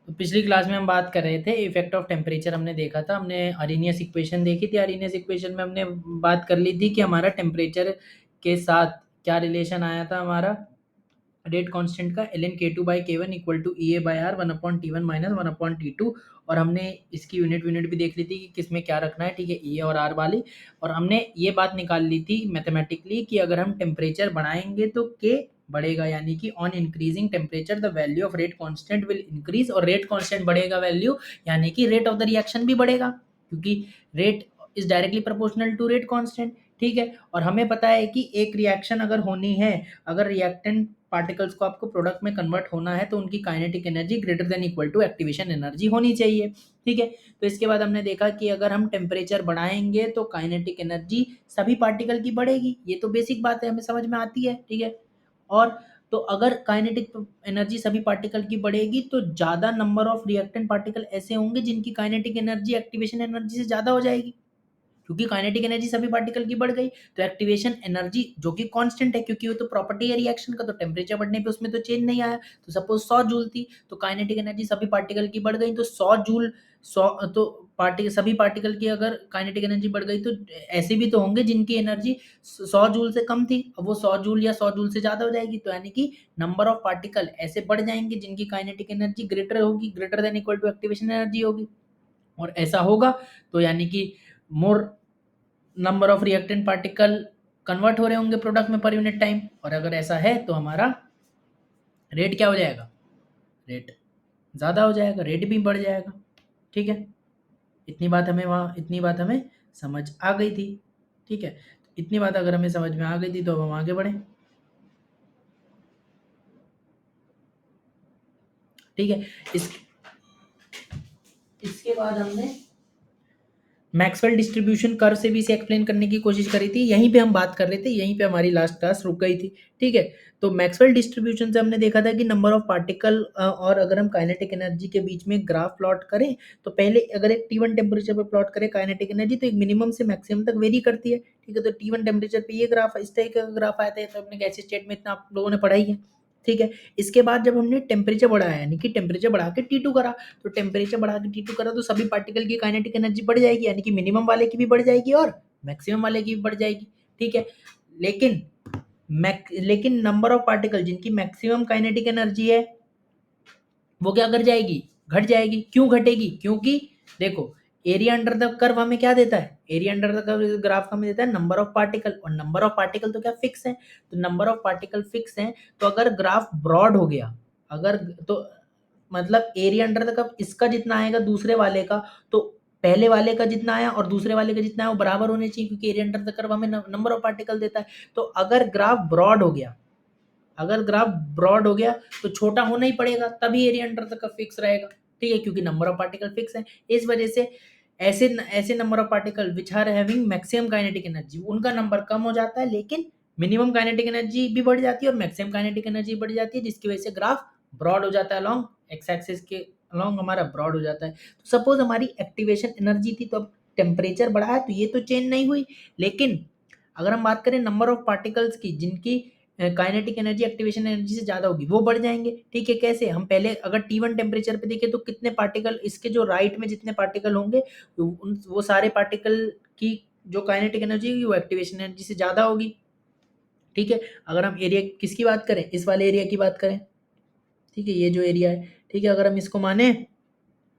तो पिछली क्लास में हम बात कर रहे थे इफेक्ट ऑफ टेम्परेचर, हमने देखा था, हमने अरेनियस इक्वेशन देखी थी। अरेनियस इक्वेशन में हमने बात कर ली थी कि हमारा टेम्परेचर के साथ क्या रिलेशन आया था, हमारा रेट कांस्टेंट का ln k2 by k1 equal to E A by R 1/T1 minus 1/T2। और हमने इसकी यूनिट भी देख ली थी कि किसमें क्या रखना है, ठीक है, ई ए और आर वाली। और हमने ये बात निकाल ली थी मैथमेटिकली कि अगर हम टेम्परेचर बढ़ाएंगे तो के बढ़ेगा, यानी कि on increasing temperature the value of rate constant will increase. और रेट कांस्टेंट बढ़ेगा वैल्यू, यानी कि रेट ऑफ द रिएक्शन भी बढ़ेगा, क्योंकि rate is directly proportional to rate constant, ठीक है। और हमें पता है कि एक रिएक्शन अगर होनी है, अगर रिएक्टेंट पार्टिकल्स को आपको प्रोडक्ट में कन्वर्ट होना है, तो उनकी kinetic energy greater than equal to activation energy होनी चाहिए, ठीक है। तो इसके बाद हमने देखा कि अगर हम टेम्परेचर बढ़ाएंगे तो काइनेटिक एनर्जी सभी पार्टिकल की बढ़ेगी, ये तो बेसिक बात है, हमें समझ में आती है, ठीक है। और तो अगर काइनेटिक एनर्जी सभी पार्टिकल की बढ़ेगी तो ज़्यादा नंबर ऑफ रिएक्टेंट पार्टिकल ऐसे होंगे जिनकी काइनेटिक एनर्जी एक्टिवेशन एनर्जी से ज़्यादा हो जाएगी, क्योंकि काइनेटिक एनर्जी सभी पार्टिकल की बढ़ गई। तो एक्टिवेशन एनर्जी जो कि कांस्टेंट है, क्योंकि वो तो प्रॉपर्टी है रिएक्शन का, तो टेम्परेचर बढ़ने पे उसमें तो चेंज नहीं आया। तो सपोज 100 जूल थी, तो काइनेटिक एनर्जी सभी पार्टिकल की बढ़ गई, तो 100 जूल 100, तो पार्टिकल सभी पार्टिकल की अगर काइनेटिक एनर्जी बढ़ गई तो ऐसे भी तो होंगे जिनकी एनर्जी 100 जूल से कम थी, अब वो 100 जूल या 100 जूल से ज़्यादा हो जाएगी। तो यानी कि नंबर ऑफ पार्टिकल ऐसे बढ़ जाएंगे जिनकी काइनेटिक एनर्जी ग्रेटर होगी, greater than equal to activation energy होगी। और ऐसा होगा तो यानी कि more number of reactant particle convert हो रहे होंगे प्रोडक्ट में पर यूनिट टाइम। और अगर ऐसा है तो हमारा रेट क्या हो जाएगा, रेट ज़्यादा हो जाएगा, रेट भी बढ़ जाएगा, ठीक है। इतनी बात हमें समझ आ गई थी, ठीक है। इतनी बात अगर हमें समझ में आ गई थी तो अब हम आगे बढ़ें, ठीक है। इस इसके बाद हमने मैक्सवेल डिस्ट्रीब्यूशन कर्व से भी इसे एक्सप्लेन करने की कोशिश करी थी, यहीं पे हम बात कर रहे थे, यहीं पे हमारी लास्ट क्लास रुक गई थी, ठीक है। तो मैक्सवेल डिस्ट्रीब्यूशन से हमने देखा था कि नंबर ऑफ पार्टिकल और अगर हम काइनेटिक एनर्जी के बीच में ग्राफ प्लॉट करें, तो पहले अगर एक T1 टेम्परेचर पे प्लॉट करें काइनेटिक एनर्जी, तो एक मिनिमम से मैक्सिमम तक वेरी करती है, ठीक है। तो T1 टेम्परेचर पे ये ग्राफ इस तरह का ग्राफ आया था, तो अपने गैसीय स्टेट में इतना आप लोगों ने पढ़ा ही है, ठीक है। इसके बाद जब हमने टेम्परेचर बढ़ाया, यानी कि टेम्परेचर बढ़ा के T2 करा, तो टेम्परेचर बढ़ा के T2 करा तो सभी पार्टिकल की काइनेटिक एनर्जी बढ़ जाएगी, यानी कि मिनिमम वाले की भी बढ़ जाएगी और मैक्सिमम वाले की भी बढ़ जाएगी, ठीक है। लेकिन लेकिन नंबर ऑफ पार्टिकल जिनकी मैक्सिमम काइनेटिक एनर्जी है वो क्या कर जाएगी, घट जाएगी। क्यों घटेगी, क्योंकि देखो एरिया अंडर द कर्व हमें क्या देता है, area under the curve graph हमें देता है नंबर ऑफ पार्टिकल, और नंबर ऑफ पार्टिकल तो क्या फिक्स है, तो नंबर ऑफ पार्टिकल फिक्स है। तो अगर ग्राफ ब्रॉड हो गया, अगर तो मतलब एरिया अंडर द कर्व इसका जितना आएगा दूसरे वाले का, तो पहले वाले का जितना आया और दूसरे वाले का जितना है वो बराबर होने चाहिए, क्योंकि एरिया अंडर द कर्व हमें नंबर ऑफ पार्टिकल देता है। तो अगर ग्राफ ब्रॉड हो गया, अगर ग्राफ ब्रॉड हो गया तो छोटा होना ही पड़ेगा, तभी area under the curve fix रहेगा, ठीक है, क्योंकि नंबर ऑफ पार्टिकल फिक्स है। इस वजह से ऐसे ऐसे number of particle which are having maximum kinetic energy उनका नंबर कम हो जाता है, लेकिन मिनिमम काइनेटिक एनर्जी भी बढ़ जाती है और मैक्सिमम काइनेटिक एनर्जी बढ़ जाती है, जिसकी वजह से ग्राफ ब्रॉड हो जाता है, अलॉन्ग एक्स एक्सिस के अलॉन्ग हमारा ब्रॉड हो जाता है। तो सपोज हमारी एक्टिवेशन एनर्जी थी, तो अब टेम्परेचर बढ़ा है तो ये तो चेंज नहीं हुई, लेकिन अगर हम बात करें नंबर ऑफ पार्टिकल्स की जिनकी काइनेटिक एनर्जी एक्टिवेशन एनर्जी से ज़्यादा होगी, वो बढ़ जाएंगे, ठीक है। कैसे, हम पहले अगर T1 टेम्परेचर पे देखें तो कितने पार्टिकल, इसके जो राइट में जितने पार्टिकल होंगे वो सारे पार्टिकल की जो काइनेटिक एनर्जी होगी वो एक्टिवेशन एनर्जी से ज़्यादा होगी, ठीक है। अगर हम एरिया किसकी बात करें, इस वाले एरिया की बात करें, ठीक है, ये जो एरिया है, ठीक है, अगर हम इसको माने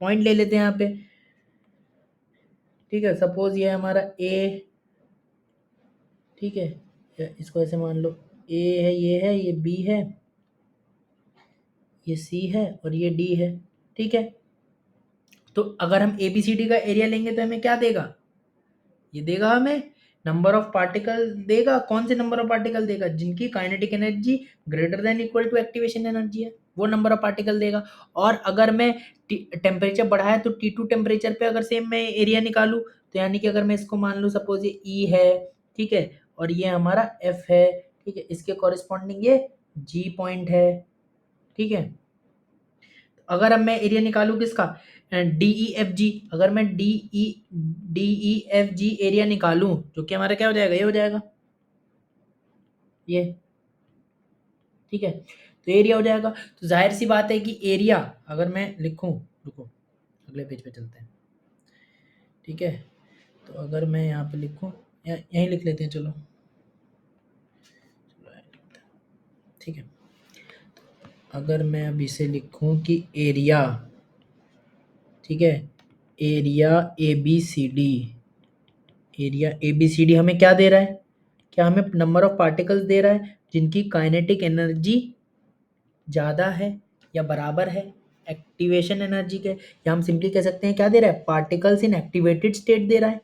पॉइंट ले लेते हैं यहाँ पे, ठीक है, सपोज ये हमारा ए, ठीक है, इसको ऐसे मान लो ए है, ये बी है, ये सी है और ये डी है, ठीक है। तो अगर हम ABCD का एरिया लेंगे तो हमें क्या देगा, ये देगा हमें नंबर ऑफ पार्टिकल देगा। कौन से नंबर ऑफ पार्टिकल देगा, जिनकी kinetic energy greater than equal to activation energy है, वो नंबर ऑफ पार्टिकल देगा। और अगर मैं टेम्परेचर बढ़ाया तो T2 टेम्परेचर पे अगर सेम मैं एरिया निकालूं, तो यानी कि अगर मैं इसको मान लूँ सपोज ये E है, ठीक है, और ये हमारा F है, ठीक है, इसके कॉरेस्पॉन्डिंग ये G पॉइंट है, ठीक है। अगर अब मैं एरिया निकालूं किसका, DEFG, अगर मैं DEFG एरिया निकालूं जो कि हमारा क्या हो जाएगा, ये हो जाएगा, ये ठीक है, तो एरिया हो जाएगा। तो जाहिर सी बात है कि एरिया अगर मैं लिखूं, रुको अगले पेज पे चलते हैं, ठीक है, तो अगर मैं यहाँ पे लिखूं, यहीं लिख लेते हैं, चलो ठीक है, अगर मैं अब इसे लिखूं कि एरिया, ठीक है, area A B C D, area A B C D हमें क्या दे रहा है, क्या हमें नंबर ऑफ पार्टिकल्स दे रहा है जिनकी काइनेटिक एनर्जी ज़्यादा है या बराबर है एक्टिवेशन एनर्जी के, या हम सिंपली कह सकते हैं क्या दे रहा है, पार्टिकल्स इन एक्टिवेटेड स्टेट दे रहा है,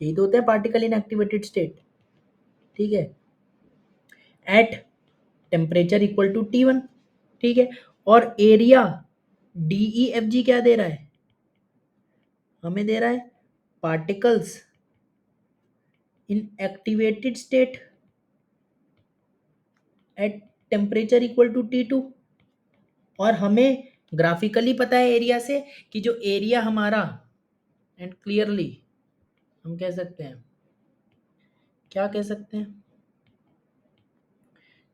यही तो होता है पार्टिकल इन एक्टिवेटेड स्टेट, ठीक है, eight temperature equal to T1, ठीक है, और एरिया DEFG क्या दे रहा है, हमें दे रहा है particles in activated state at temperature equal to T2, और हमें ग्राफिकली पता है एरिया से कि जो एरिया हमारा, एंड क्लियरली हम कह सकते हैं, क्या कह सकते हैं,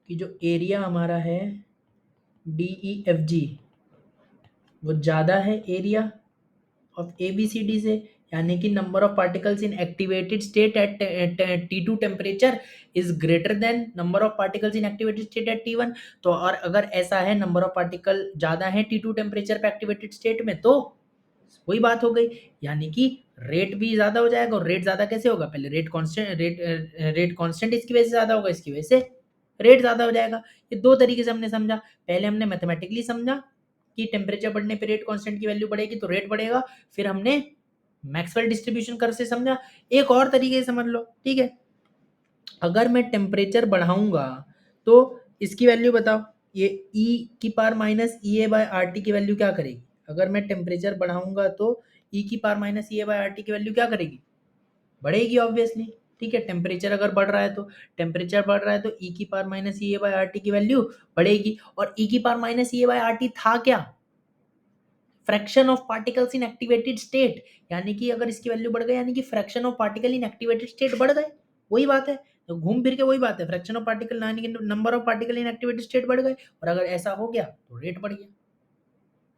कि जो एरिया हमारा है DEFG वो ज़्यादा है एरिया ऑफ ABCD से, यानी कि number of particles in activated state at T2 temperature is greater than number of particles in activated state at T1। तो और अगर ऐसा है नंबर ऑफ पार्टिकल ज़्यादा है T2 टेम्परेचर पे एक्टिवेटेड स्टेट में, तो वही बात हो गई, यानी कि रेट भी ज़्यादा हो जाएगा। और रेट ज़्यादा कैसे होगा, पहले रेट कांस्टेंट, रेट कांस्टेंट इसकी वजह से ज़्यादा होगा, इसकी वजह से रेट ज़्यादा हो जाएगा। ये दो तरीके से हमने समझा, पहले हमने मैथमेटिकली समझा कि टेम्परेचर बढ़ने पे रेट कांस्टेंट की वैल्यू बढ़ेगी तो रेट बढ़ेगा, फिर हमने मैक्सवेल डिस्ट्रीब्यूशन कर्व से समझा। एक और तरीके से समझ लो, ठीक है, अगर मैं टेम्परेचर बढ़ाऊंगा तो इसकी वैल्यू बताओ, ये E की पावर माइनस EA/RT की वैल्यू क्या करेगी, अगर मैं टेम्परेचर बढ़ाऊंगा तो E की पावर माइनस EA/RT की वैल्यू क्या करेगी, बढ़ेगी ऑब्वियसली, ठीक है, टेम्परेचर अगर बढ़ रहा है तो, टेम्परेचर बढ़ रहा है तो E की पावर माइनस EA/RT की वैल्यू बढ़ेगी। और E की पावर माइनस EA/RT था क्या, fraction of particles in activated state, यानी कि अगर इसकी वैल्यू बढ़ गई यानी कि fraction of particle in activated state बढ़ गए, वही बात है, तो घूम फिर के वही बात है, फ्रैक्शन ऑफ पार्टिकल यानी कि number of particle in activated state बढ़ गए, और अगर ऐसा हो गया तो रेट बढ़ गया,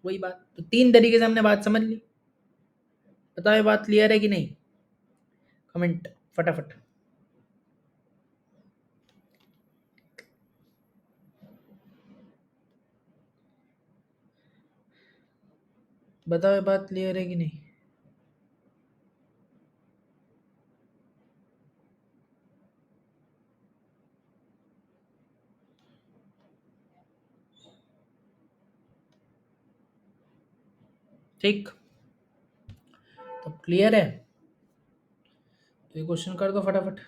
वही बात। तो तीन तरीके से हमने बात समझ ली, बताओ ये बात क्लियर है कि नहीं, कमेंट फटाफट बताओ, ये बात क्लियर है कि नहीं। ठीक, तो क्लियर है, तो ये क्वेश्चन कर दो फटाफट,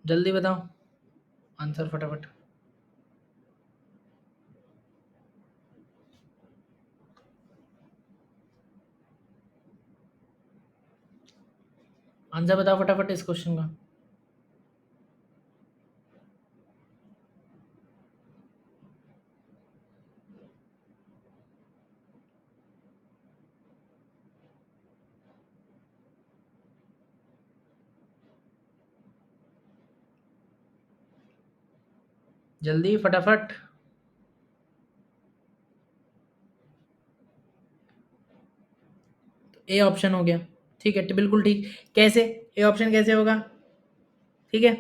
जल्दी बताओ आंसर फटाफट। आंसर बताओ फटाफट इस क्वेश्चन का। जल्दी फटाफट, ए ऑप्शन हो गया, ठीक है, बिल्कुल ठीक। कैसे, ए ऑप्शन कैसे होगा, ठीक है,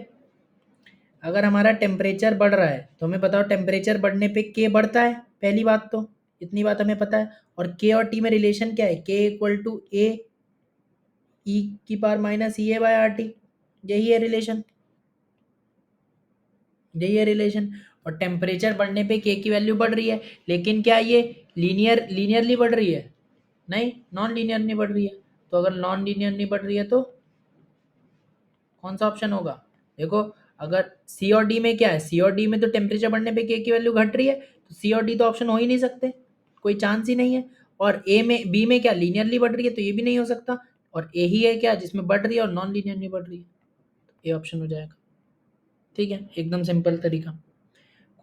अगर हमारा टेम्परेचर बढ़ रहा है तो हमें बताओ टेम्परेचर बढ़ने पे के बढ़ता है, पहली बात तो इतनी बात हमें पता है, और के और टी में रिलेशन क्या है, के इक्वल टू ए ई की पावर माइनस EA/RT, यही है रिलेशन, यही है रिलेशन। और टेम्परेचर बढ़ने पे के की वैल्यू बढ़ रही है, लेकिन क्या ये लीनियरली बढ़ रही है, नहीं, नॉन लीनियर नहीं बढ़ रही है। तो अगर नॉन लीनियर नहीं बढ़ रही है तो कौन सा ऑप्शन होगा, देखो अगर सी और डी में क्या है, सी और डी में तो टेम्परेचर बढ़ने पे के की वैल्यू घट रही है, तो सी और डी तो ऑप्शन हो ही नहीं सकते, कोई चांस ही नहीं है। और ए में बी में क्या लीनियरली बढ़ रही है, तो ये भी नहीं हो सकता, और ए ही है क्या जिसमें बढ़ रही है और नॉन लीनियर नहीं बढ़ रही है, ए ऑप्शन हो जाएगा, ठीक है, एकदम सिंपल तरीका।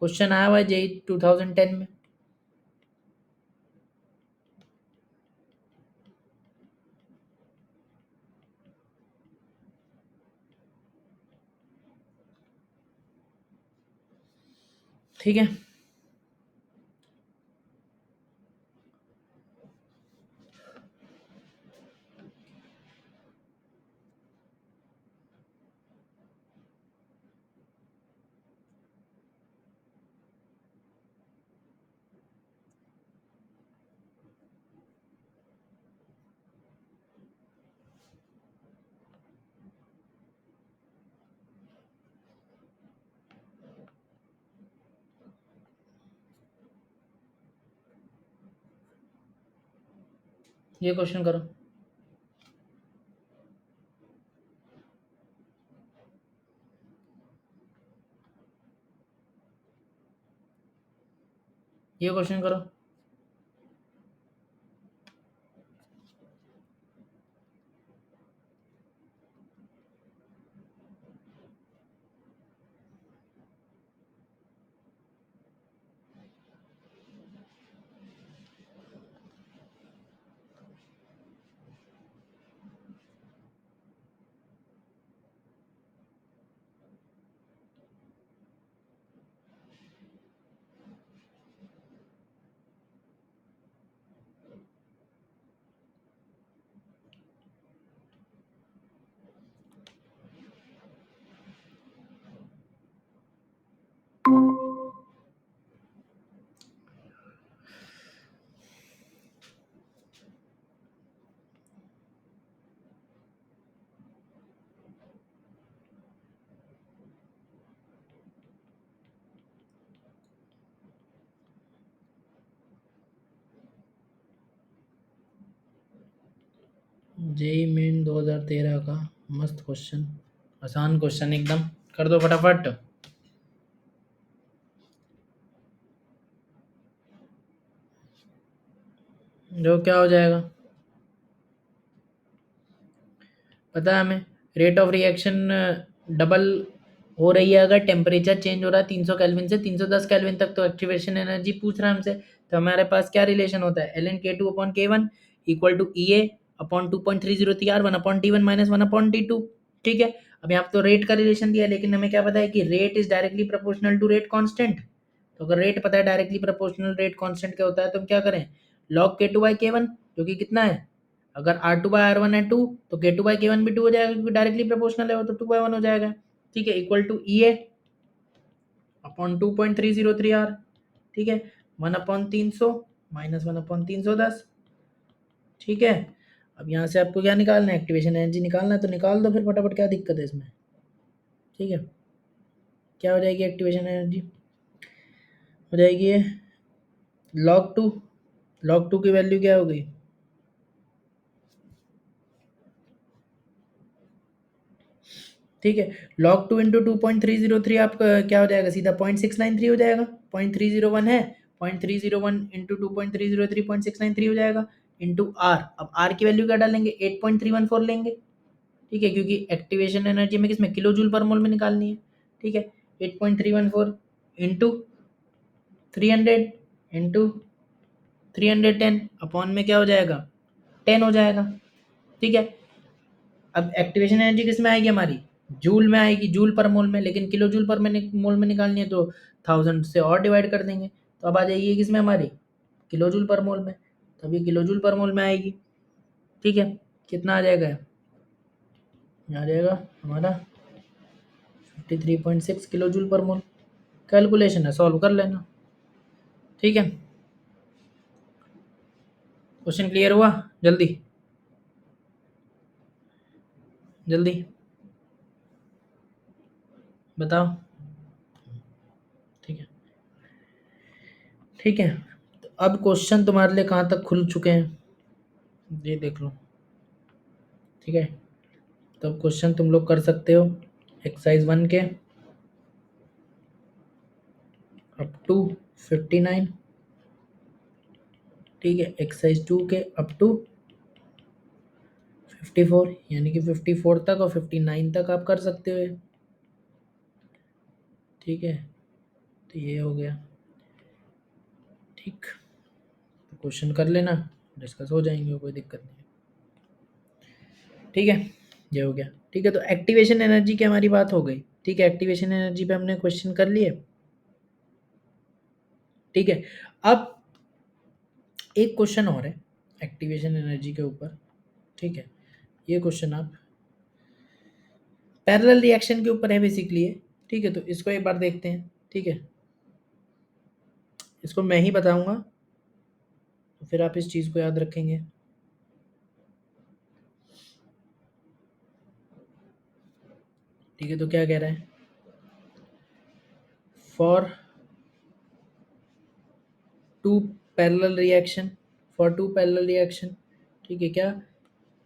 क्वेश्चन आया हुआ है जेई 2010 में। ठीक है, ये क्वेश्चन करो। ये क्वेश्चन करो। जेई मेन 2013 का मस्त क्वेश्चन, आसान क्वेश्चन एकदम, कर दो फटाफट। जो क्या हो जाएगा पता है हमें, रेट ऑफ रिएक्शन डबल हो रही है अगर टेम्परेचर चेंज हो रहा है 300 केल्विन से 310 केल्विन तक, तो एक्टिवेशन एनर्जी पूछ रहा है हमसे। तो हमारे पास क्या रिलेशन होता है, L N K two upon K one equal to E A upon 2.30 T R one upon T one minus one upon T two. ठीक है, अब यहाँ पे तो रेट का रिलेशन दिया है, लेकिन हमें क्या पता है कि rate is directly proportional to rate constant. तो अगर रेट पता है डायरेक्टली प्रोपोर्शनल रेट कांस्टेंट क्या होता है, तो हम क्या करें, लॉग के टू बाई के वन, जो कि कितना है, अगर R two by R one है टू, तो K two by K one भी टू हो जाएगा, क्योंकि डायरेक्टली प्रोपोर्शनल है वो, तो टू बाई वन हो जाएगा। ठीक है, equal to E A upon 2.303 R. ठीक है, one upon 300 minus one upon 310। ठीक है, अब यहाँ से आपको क्या निकालना है, एक्टिवेशन एनर्जी निकालना है, तो निकाल दो फिर फटाफट, क्या दिक्कत है इसमें। ठीक है, क्या हो जाएगी एक्टिवेशन एनर्जी, हो जाएगी ये लॉग टू, लॉग टू की वैल्यू क्या हो गई, ठीक है, लॉग टू इंटू 2.303 आपका क्या हो जाएगा, सीधा 0.693 हो जाएगा, 0.301 है, 0.301 इंटू 2.303 0.693 हो जाएगा, इंटू आर। अब आर की वैल्यू क्या डालेंगे, 8.314 लेंगे। ठीक है, क्योंकि एक्टिवेशन एनर्जी में किसमें, किलो जूल पर मोल में निकालनी है। ठीक है, 8.314 इंटू 300 इंटू 310 अपॉन में क्या हो जाएगा, 10 हो जाएगा। ठीक है, अब एक्टिवेशन एनर्जी किस में आएगी हमारी, जूल में आएगी, जूल पर मोल में, लेकिन किलो जूल पर मोल में निकालनी है तो 1000 से और डिवाइड कर देंगे, तो अब आ जाएगी किस में हमारी, किलो जूल पर मोल में, तो अभी किलो जूल पर मोल में आएगी। ठीक है, कितना आ जाएगा, आ जाएगा हमारा 53.6 किलो जूल पर मोल। कैलकुलेशन है, सॉल्व कर लेना। ठीक है, क्वेश्चन क्लियर हुआ, जल्दी जल्दी बताओ। ठीक है, ठीक है, तो अब क्वेश्चन तुम्हारे लिए कहाँ तक खुल चुके हैं ये देख लो। ठीक है, तो क्वेश्चन तुम लोग कर सकते हो एक्सरसाइज 1 के अप टू 59। ठीक है, एक्सरसाइज 2 के अप टू 54, यानी कि 54 तक और 59 तक आप कर सकते हो ये। ठीक है, तो ये हो गया। ठीक, तो क्वेश्चन कर लेना, डिस्कस हो जाएंगे, कोई दिक्कत नहीं। ठीक है, ये हो गया। ठीक है, तो एक्टिवेशन एनर्जी की हमारी बात हो गई। ठीक है, एक्टिवेशन एनर्जी पे हमने क्वेश्चन कर लिए। ठीक है। अब एक क्वेश्चन और है एक्टिवेशन एनर्जी के ऊपर, ठीक है। ये क्वेश्चन आप पैरेलल रिएक्शन के ऊपर है बेसिकली है, ठीक है। तो इसको एक बार देखते हैं, ठीक है। इसको मैं ही बताऊंगा, तो फिर आप इस चीज को याद रखेंगे। ठीक है, तो क्या कह रहा है, for two parallel reaction, for two parallel reaction, ठीक है। क्या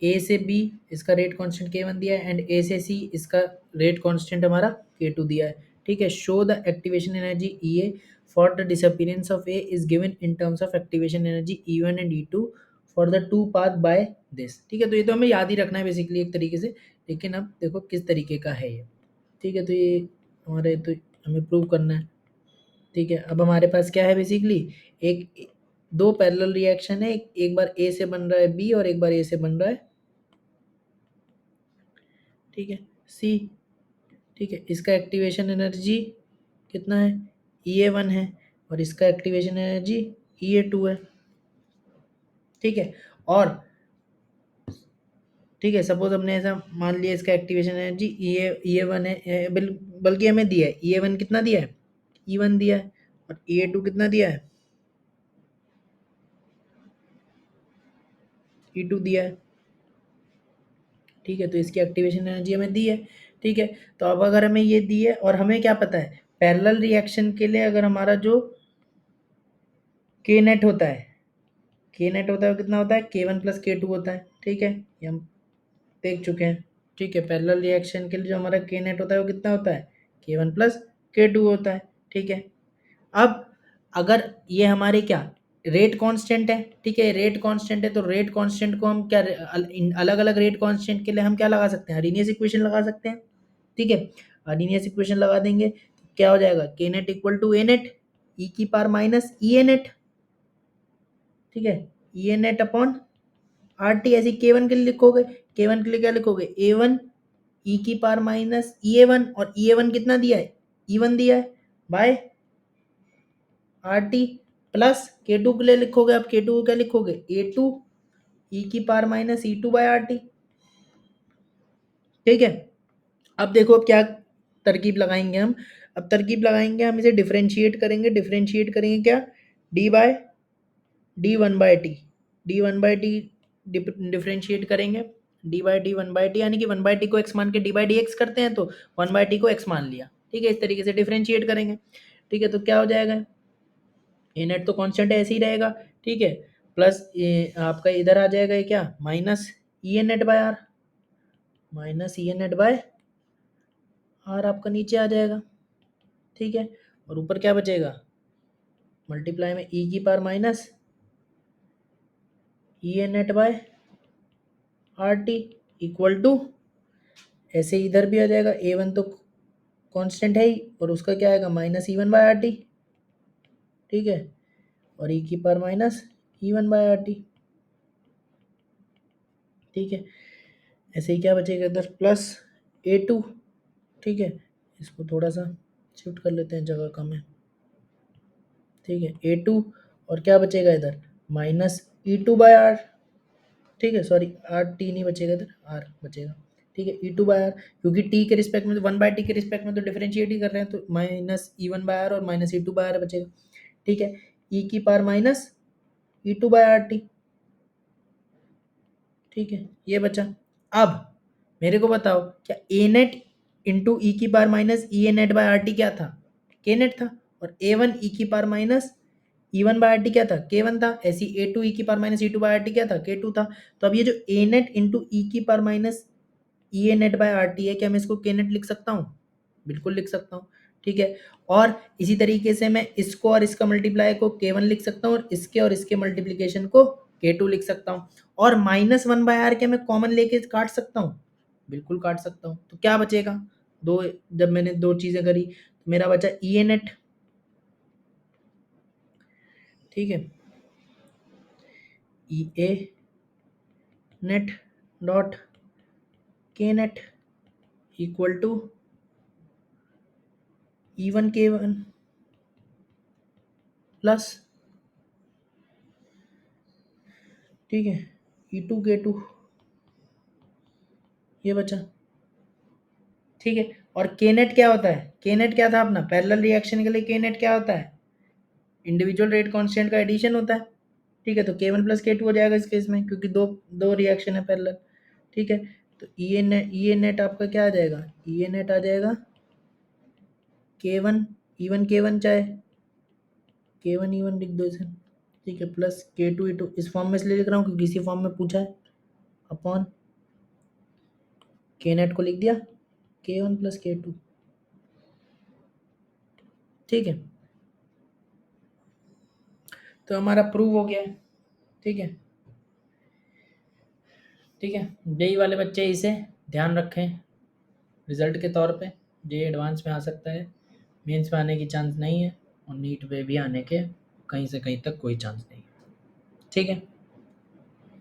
ए से बी इसका रेट कांस्टेंट K1 दिया है, एंड ए से सी इसका रेट कांस्टेंट हमारा K2 दिया है, ठीक है। Show the activation energy EA for the disappearance of A is given in terms of activation energy E1 and E2 for the two path by this, ठीक है। तो ये तो हमें याद ही रखना है बेसिकली एक तरीके से, लेकिन अब देखो किस तरीके का है ये, ठीक है। तो ये हमारे तो हमें प्रूव करना है, ठीक है। अब हमारे पास क्या है बेसिकली, एक दो पैरेलल रिएक्शन है, एक बार ए से बन रहा है बी और एक बार ए से बन रहा है, ठीक है, सी, ठीक है। इसका एक्टिवेशन एनर्जी कितना है, E1 है, और इसका एक्टिवेशन एनर्जी E2 है, ठीक है। और ठीक है, सपोज हमने ऐसा मान लिया इसका एक्टिवेशन एनर्जी E1 है, बल्कि हमें दिया है E1 कितना दिया है, E1 दिया है, और E2 कितना दिया है, E2 दिया है, ठीक है। तो इसकी एक्टिवेशन एनर्जी हमें दी है, ठीक है। तो अब अगर हमें ये दी है और हमें क्या पता है, पैरेलल रिएक्शन के लिए अगर हमारा जो के नेट होता है, के नेट होता है वो कितना होता है, K1 प्लस K2 होता है, ठीक है। ये हम देख चुके हैं, ठीक है। पैरेलल रिएक्शन के लिए जो हमारा के नेट होता है वो कितना होता है, K1 प्लस K2 होता है, ठीक है। अब अगर ये हमारे क्या रेट कांस्टेंट है, ठीक है, रेट कांस्टेंट है, तो रेट कांस्टेंट को हम क्या अलग अलग रेट कांस्टेंट के लिए हम क्या लगा सकते हैं, अरेनियस इक्वेशन लगा सकते हैं, ठीक है। अरेनियस इक्वेशन लगा देंगे तो क्या हो जाएगा, K net equal to A net E की power minus E A net, ठीक है, E A net upon R T. ऐसे K1 के लिए लिखोगे, K1 के लिए क्या लिखोगे, A1 ई की पावर माइनस E A1, और E A1 कितना दिया है, E1 दिया है, bye R T, plus K2 के लिए लिखोगे, अब K2 को क्या लिखोगे, A2 ई की power minus E2 by R T, ठीक है। अब देखो अब क्या तरकीब लगाएंगे हम, अब तरकीब लगाएंगे हम इसे डिफरेंशिएट करेंगे, डिफरेंशिएट करेंगे क्या, D by D one by T, D one by T differentiate करेंगे, D by D one by T, यानी कि वन बाई टी को एक्स मान के डी बाई डी एक्स करते हैं, तो वन बाई टी को एक्स मान लिया, ठीक है। इस तरीके से डिफरेंशिएट करेंगे, ठीक है। तो क्या हो जाएगा, ए नेट तो कांस्टेंट ऐसे ही रहेगा, ठीक है, प्लस ये आपका इधर आ जाएगा ये क्या, minus E A net by R, minus E A net by R आपका नीचे आ जाएगा, ठीक है। और ऊपर क्या बचेगा, मल्टीप्लाई में ई की power minus E A net by R T equal to, ऐसे इधर भी आ जाएगा, A1 तो कांस्टेंट है ही, और उसका क्या आएगा, minus E1 by R T, ठीक है, और ई की power minus E1 by R T, ठीक है। ऐसे ही क्या बचेगा इधर, प्लस A2, ठीक है। इसको थोड़ा सा शिफ्ट कर लेते हैं, जगह कम है, ठीक है, A2, और क्या बचेगा इधर, माइनस E2 बाय आर, ठीक है, सॉरी आर टी नहीं बचेगा इधर, आर बचेगा, ठीक है, E2 बाय आर, क्योंकि टी के रिस्पेक्ट में तो वन बाय टी के रिस्पेक्ट में तो डिफरेंशिएट ही कर रहे हैं, तो माइनस E1 बाय आर और माइनस E2 बाय आर बचेगा, ठीक है। ई की power minus E2 by R T, ठीक है, ये बचा। अब मेरे को बताओ, क्या ए नेट इंटू ई की power minus E A net by R T क्या था, के नेट था, और A1 ई की power minus E1 by R T क्या था, K1 था, ऐसी A2 ई की power minus E2 by R T क्या था, K2 था। तो अब ये जो ए नेट इंटू ई की power minus E A net by R T है, क्या मैं इसको के नेट लिख सकता हूँ, बिल्कुल लिख सकता हूँ, ठीक है। और इसी तरीके से मैं इसको और इसका मल्टीप्लाई को K1 लिख सकता हूँ, और इसके मल्टीप्लीकेशन को K2 लिख सकता हूँ, और माइनस वन बाय आर के मैं कॉमन लेके काट सकता हूँ, बिल्कुल काट सकता हूँ। तो क्या बचेगा, दो, जब मैंने दो चीजें करी तो मेरा बचा ई ए नेट, ठीक है, E A net dot K net equal to E1 K1, plus, ठीक है, E2K2 ये बचा, ठीक है। और के नेट क्या होता है, के नेट क्या था अपना पैरेलल रिएक्शन के लिए, के नेट क्या होता है, इंडिविजुअल रेट कांस्टेंट का एडिशन होता है, ठीक है। तो K1 प्लस K2 हो जाएगा इस केस में, क्योंकि दो दो रिएक्शन है पैरेलल, ठीक है। तो ई ए नेट आपका क्या आ जाएगा, ई ए नेट आ जाएगा K1 E1 K1 चाहे K1 E1 लिख दो इसे, ठीक है, प्लस K2 E2, इस फॉर्म में इसलिए लिख रहा हूँ क्योंकि इसी फॉर्म में पूछा है, अपॉन के नेट को लिख दिया K1 प्लस K2, ठीक है। तो हमारा प्रूव हो गया है, ठीक है, ठीक है। जेई वाले बच्चे इसे ध्यान रखें रिजल्ट के तौर पे, जेई एडवांस में आ सकता है, मेंस में आने की चांस नहीं है, और नीट पे भी आने के कहीं से कहीं तक कोई चांस नहीं है, ठीक है।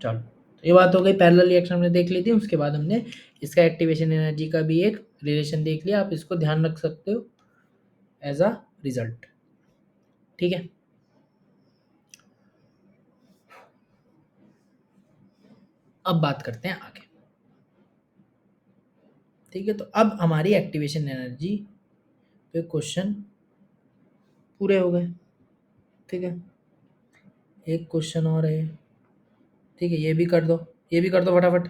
चलो, तो ये बात हो गई, पैरेलल रिएक्शन हमने देख ली थी, उसके बाद हमने इसका एक्टिवेशन एनर्जी का भी एक रिलेशन देख लिया, आप इसको ध्यान रख सकते हो एज अ रिजल्ट, ठीक है। अब बात करते हैं आगे, ठीक है। तो अब हमारी एक्टिवेशन एनर्जी पे क्वेश्चन पूरे हो गए, ठीक है। एक क्वेश्चन और है, ठीक है, ये भी कर दो, ये भी कर दो फटाफट,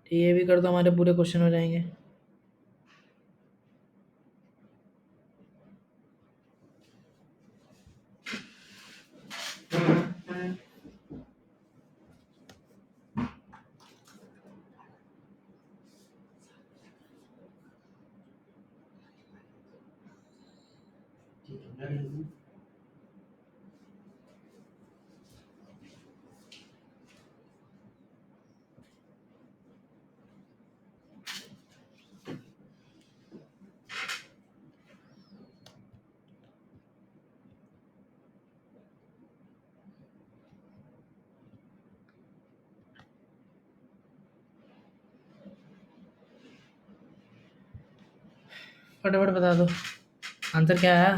ठीक है, ये भी कर दो, हमारे पूरे क्वेश्चन हो जाएंगे। फटाफट बता दो आंसर क्या है।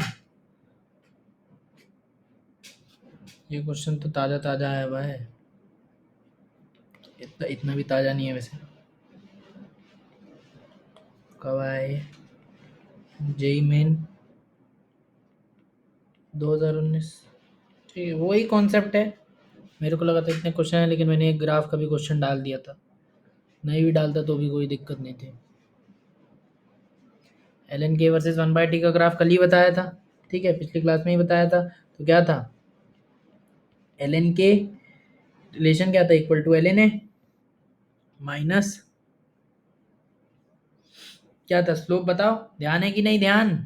ये क्वेश्चन तो ताज़ा ताज़ा आया हुआ है, इतना इतना भी ताज़ा नहीं है वैसे, कब आया ये, जेई मेन 2019, ठीक है, वही कॉन्सेप्ट है। मेरे को लगा था इतने क्वेश्चन है, लेकिन मैंने एक ग्राफ का भी क्वेश्चन डाल दिया था, नहीं भी डालता तो भी कोई दिक्कत नहीं थी। एल के वर्सेस 1/t का ग्राफ कल ही बताया था, ठीक है, पिछली क्लास में ही बताया था। तो क्या था, एल के रिलेशन क्या था, equal to L A minus क्या था, स्लोप बताओ, ध्यान है कि नहीं, ध्यान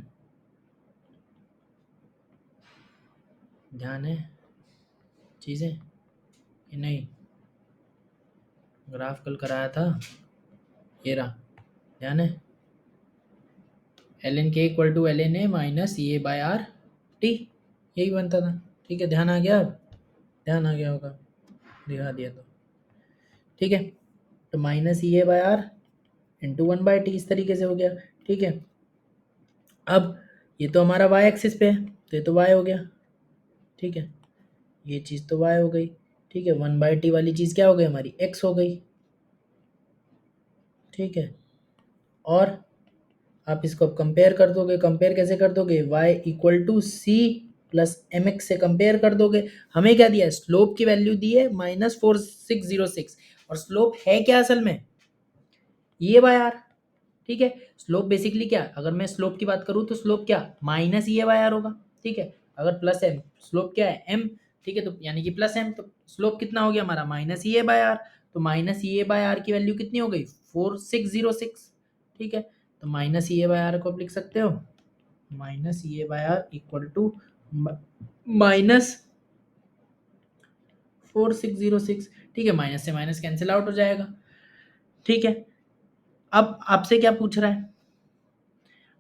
ध्यान है चीज़ें कि नहीं, ग्राफ कल कराया था, ये रहा, ध्यान है, L K equal to L N A minus E A by R T, यही बनता था, ठीक है। ध्यान आ गया, अब ध्यान आ गया होगा, दिखा दिया तो, ठीक है। तो minus E A by R into 1/t इस तरीके से हो गया, ठीक है। अब ये तो हमारा y एक्सिस पे है, तो ये तो y हो गया, ठीक है, ये चीज़ तो y हो गई, ठीक है। 1/t वाली चीज़ क्या हो गई हमारी, x हो गई, ठीक है। और आप इसको अब कंपेयर कर दोगे, कंपेयर कैसे कर दोगे, y equal to C plus M X से कंपेयर कर दोगे। हमें क्या दिया है, स्लोप की वैल्यू दी है -4606, और स्लोप है क्या असल में, ये बाय आर, ठीक है। स्लोप बेसिकली क्या, अगर मैं स्लोप की बात करूँ तो स्लोप क्या, minus E A by R होगा, ठीक है। अगर प्लस एम, स्लोप क्या है एम, ठीक है, तो यानी कि प्लस एम, तो स्लोप कितना हो गया हमारा, minus E A by R, तो minus E A by R की वैल्यू कितनी हो गई, 4606, ठीक है। तो minus E A by R को आप लिख सकते हो, minus E A by R equal to minus 4606, ठीक है, माइनस से माइनस कैंसिल आउट हो जाएगा, ठीक है। अब आपसे क्या पूछ रहा है,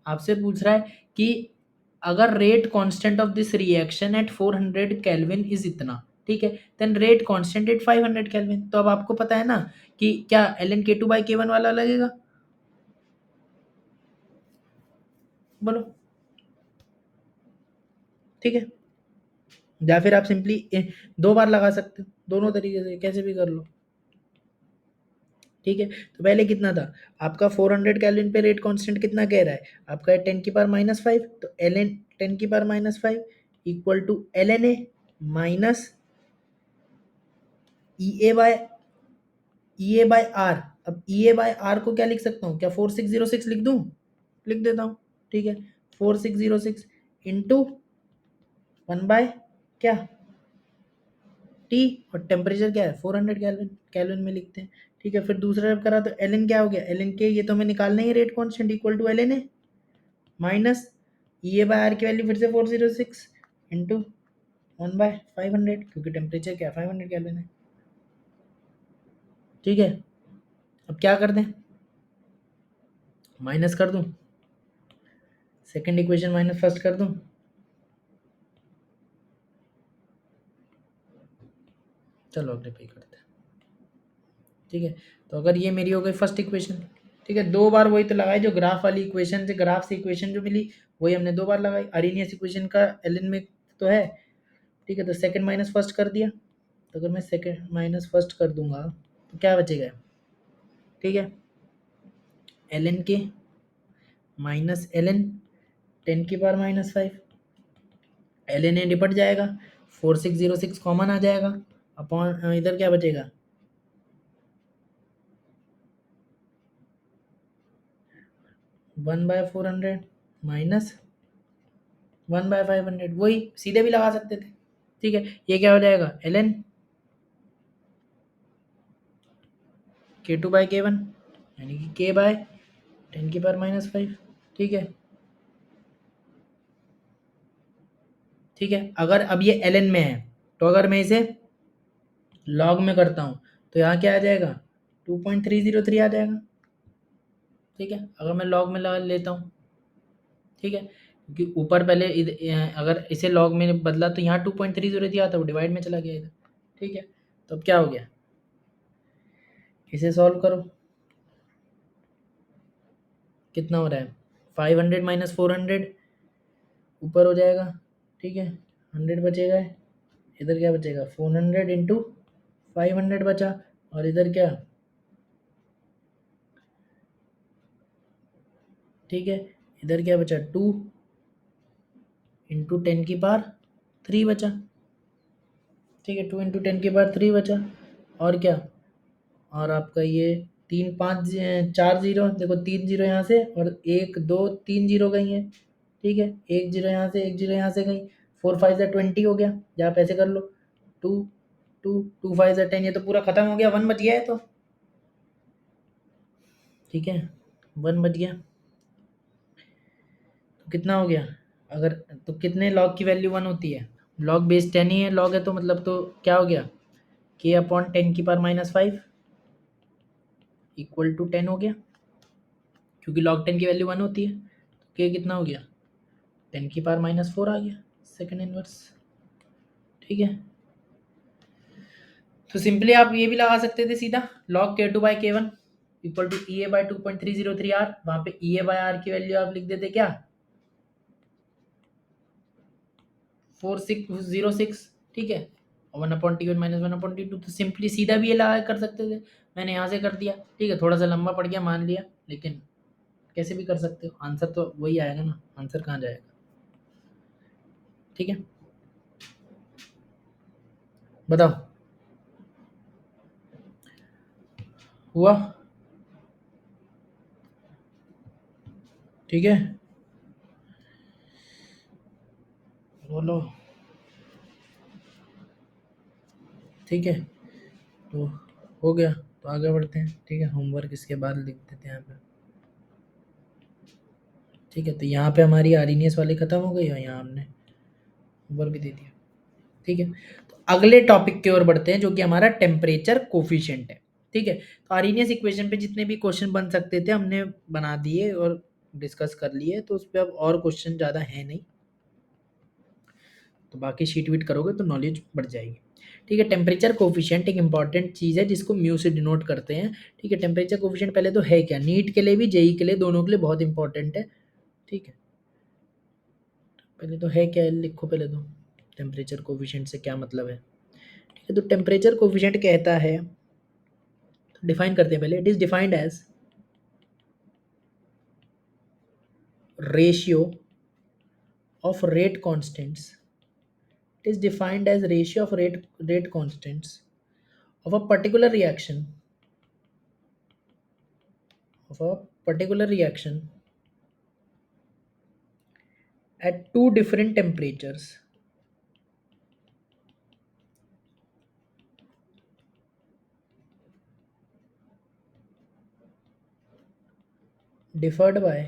आपसे पूछ रहा है कि अगर rate constant of this reaction at 400 kelvin is इतना, ठीक है, then rate constant at 500 kelvin. तो अब आपको पता है ना कि क्या ln k2 बाई k1 वाला लगेगा, बोलो, ठीक है। या फिर आप सिंपली 2 बार लगा सकते हो, दोनों तरीके से कैसे भी कर लो, ठीक है। तो पहले कितना था आपका 400 केल्विन पे रेट कांस्टेंट कितना कह रहा है आपका 10⁻⁵, तो ln 10⁻⁵ equal to ln a minus E A by R. अब ई ए बाय आर को क्या लिख सकता हूँ, क्या 4606 लिख दूँ, लिख देता हूँ, ठीक है। 4606 इंटू 1 बाय क्या टी, और टेम्परेचर क्या है 400 केल्विन, केल्विन में लिखते हैं, ठीक है। फिर दूसरा जब करा तो एल क्या हो गया, एल के ये तो हमें निकालना ही, rate constant equal to L N A minus E A by R की वैल्यू फिर से 406 इंटू 1/500, क्योंकि टेम्परेचर क्या है 500 केल्विन है, ठीक है। अब क्या कर दें, माइनस कर दूं, सेकंड इक्वेशन माइनस फर्स्ट कर दूं, चलो अगले पे करते हैं, ठीक है। तो अगर ये मेरी हो गई फर्स्ट इक्वेशन, ठीक है, 2 बार वही तो लगाई जो ग्राफ वाली इक्वेशन से, ग्राफ से इक्वेशन जो मिली वही हमने 2 बार लगाई, अरेनियस इक्वेशन का एल में तो है, ठीक है। तो सेकंड माइनस फर्स्ट कर दिया, तो अगर मैं सेकंड माइनस फर्स्ट कर दूंगा तो क्या बचेगा, ठीक है, L N K minus L N 10⁻⁵, L N A निपट जाएगा, 4606 कॉमन आ जाएगा, अपॉन इधर क्या बचेगा 1/400 माइनस 1/500, वही सीधे भी लगा सकते थे, ठीक है। ये क्या हो जाएगा एल एन K2/K1 यानी कि K/10⁻⁵, ठीक है, ठीक है। अगर अब ये ln में है तो अगर मैं इसे लॉग में करता हूँ तो यहाँ क्या आ जाएगा 2.303 आ जाएगा, ठीक है। अगर मैं लॉग में लगा लेता हूँ, ठीक है, क्योंकि ऊपर पहले अगर इसे लॉग में बदला तो यहाँ 2.303 आता, वो डिवाइड में चला गया इधर, ठीक है। तो अब क्या हो गया, इसे सॉल्व करो, कितना हो रहा है 500 माइनस 400 ऊपर हो जाएगा, ठीक है, 100 बचेगा, इधर क्या बचेगा 400 इंटू 500 बचा, और इधर क्या, ठीक है, इधर क्या बचा 2 इंटू 10⁻³ बचा, ठीक है, 2 इंटू 10⁻³ बचा, और क्या, और आपका ये 3 5 4 जीरो, देखो 3 जीरो यहाँ से और 1 2 3 जीरो गई है, ठीक है, 1 जीरो यहाँ से 1 जीरो यहाँ से गई, 4 5 ज़ा 20 हो गया, या आप ऐसे कर लो 2 2 2 5 ज़ा 10, ये तो पूरा खत्म हो गया, 1 बच गया है, तो ठीक है 1 बच गया, तो कितना हो गया, अगर तो कितने लॉग की वैल्यू 1 होती है, लॉग बेस 10 ही है, लॉग है तो मतलब तो क्या हो गया K/10⁻⁵ इक्वल टू 10 हो गया, क्योंकि log 10 की वैल्यू 1 होती है, तो K कितना हो गया 10⁻⁴ आ गया सेकंड इनवर्स, ठीक है। तो सिंपली आप ये भी लगा सकते थे सीधा log K2/K1 equal to EA/2.303 R, वहां पे EA/R की वैल्यू आप लिख देते क्या 4606, ठीक है, और 1/T1 माइनस 1/T2, तो सिंपली सीधा भी ये लगा कर सकते थे, मैंने यहाँ से कर दिया, ठीक है, थोड़ा सा लंबा पड़ गया मान लिया, लेकिन कैसे भी कर सकते हो, आंसर तो वही आएगा ना, आंसर कहाँ जाएगा, ठीक है। बताओ हुआ, ठीक है, बोलो, ठीक है, तो हो गया, तो आगे बढ़ते हैं, ठीक है, होमवर्क इसके बाद लिख देते हैं यहाँ पे, ठीक है। तो यहाँ पे हमारी आरएनएस वाली ख़त्म हो गई और यहाँ हमने होमवर्क भी दे दिया, ठीक है। तो अगले टॉपिक की ओर बढ़ते हैं जो कि हमारा टेम्परेचर कोफिशिएंट है, ठीक है। तो आरएनएस इक्वेशन पे जितने भी क्वेश्चन बन सकते थे हमने बना दिए और डिस्कस कर लिए, तो उस पर अब और क्वेश्चन ज़्यादा है नहीं, तो बाकी शीट वीट करोगे तो नॉलेज बढ़ जाएगी, ठीक है। टेम्परेचर कोफिशिएंट एक इंपॉर्टेंट चीज़ है जिसको म्यू से डिनोट करते हैं, ठीक है। टेम्परेचर कोफिशिएंट पहले तो है क्या, नीट के लिए भी जेई के लिए दोनों के लिए बहुत इंपॉर्टेंट है, ठीक है। पहले तो है क्या है लिखो पहले तो, टेम्परेचर कोफिशिएंट से क्या मतलब है। ठीक है, तो टेम्परेचर कोफिशिएंट कहता है, डिफाइन करते हैं पहले। It is defined as ratio of rate constants. It is defined as ratio of rate constants of a particular reaction at two different temperatures differed by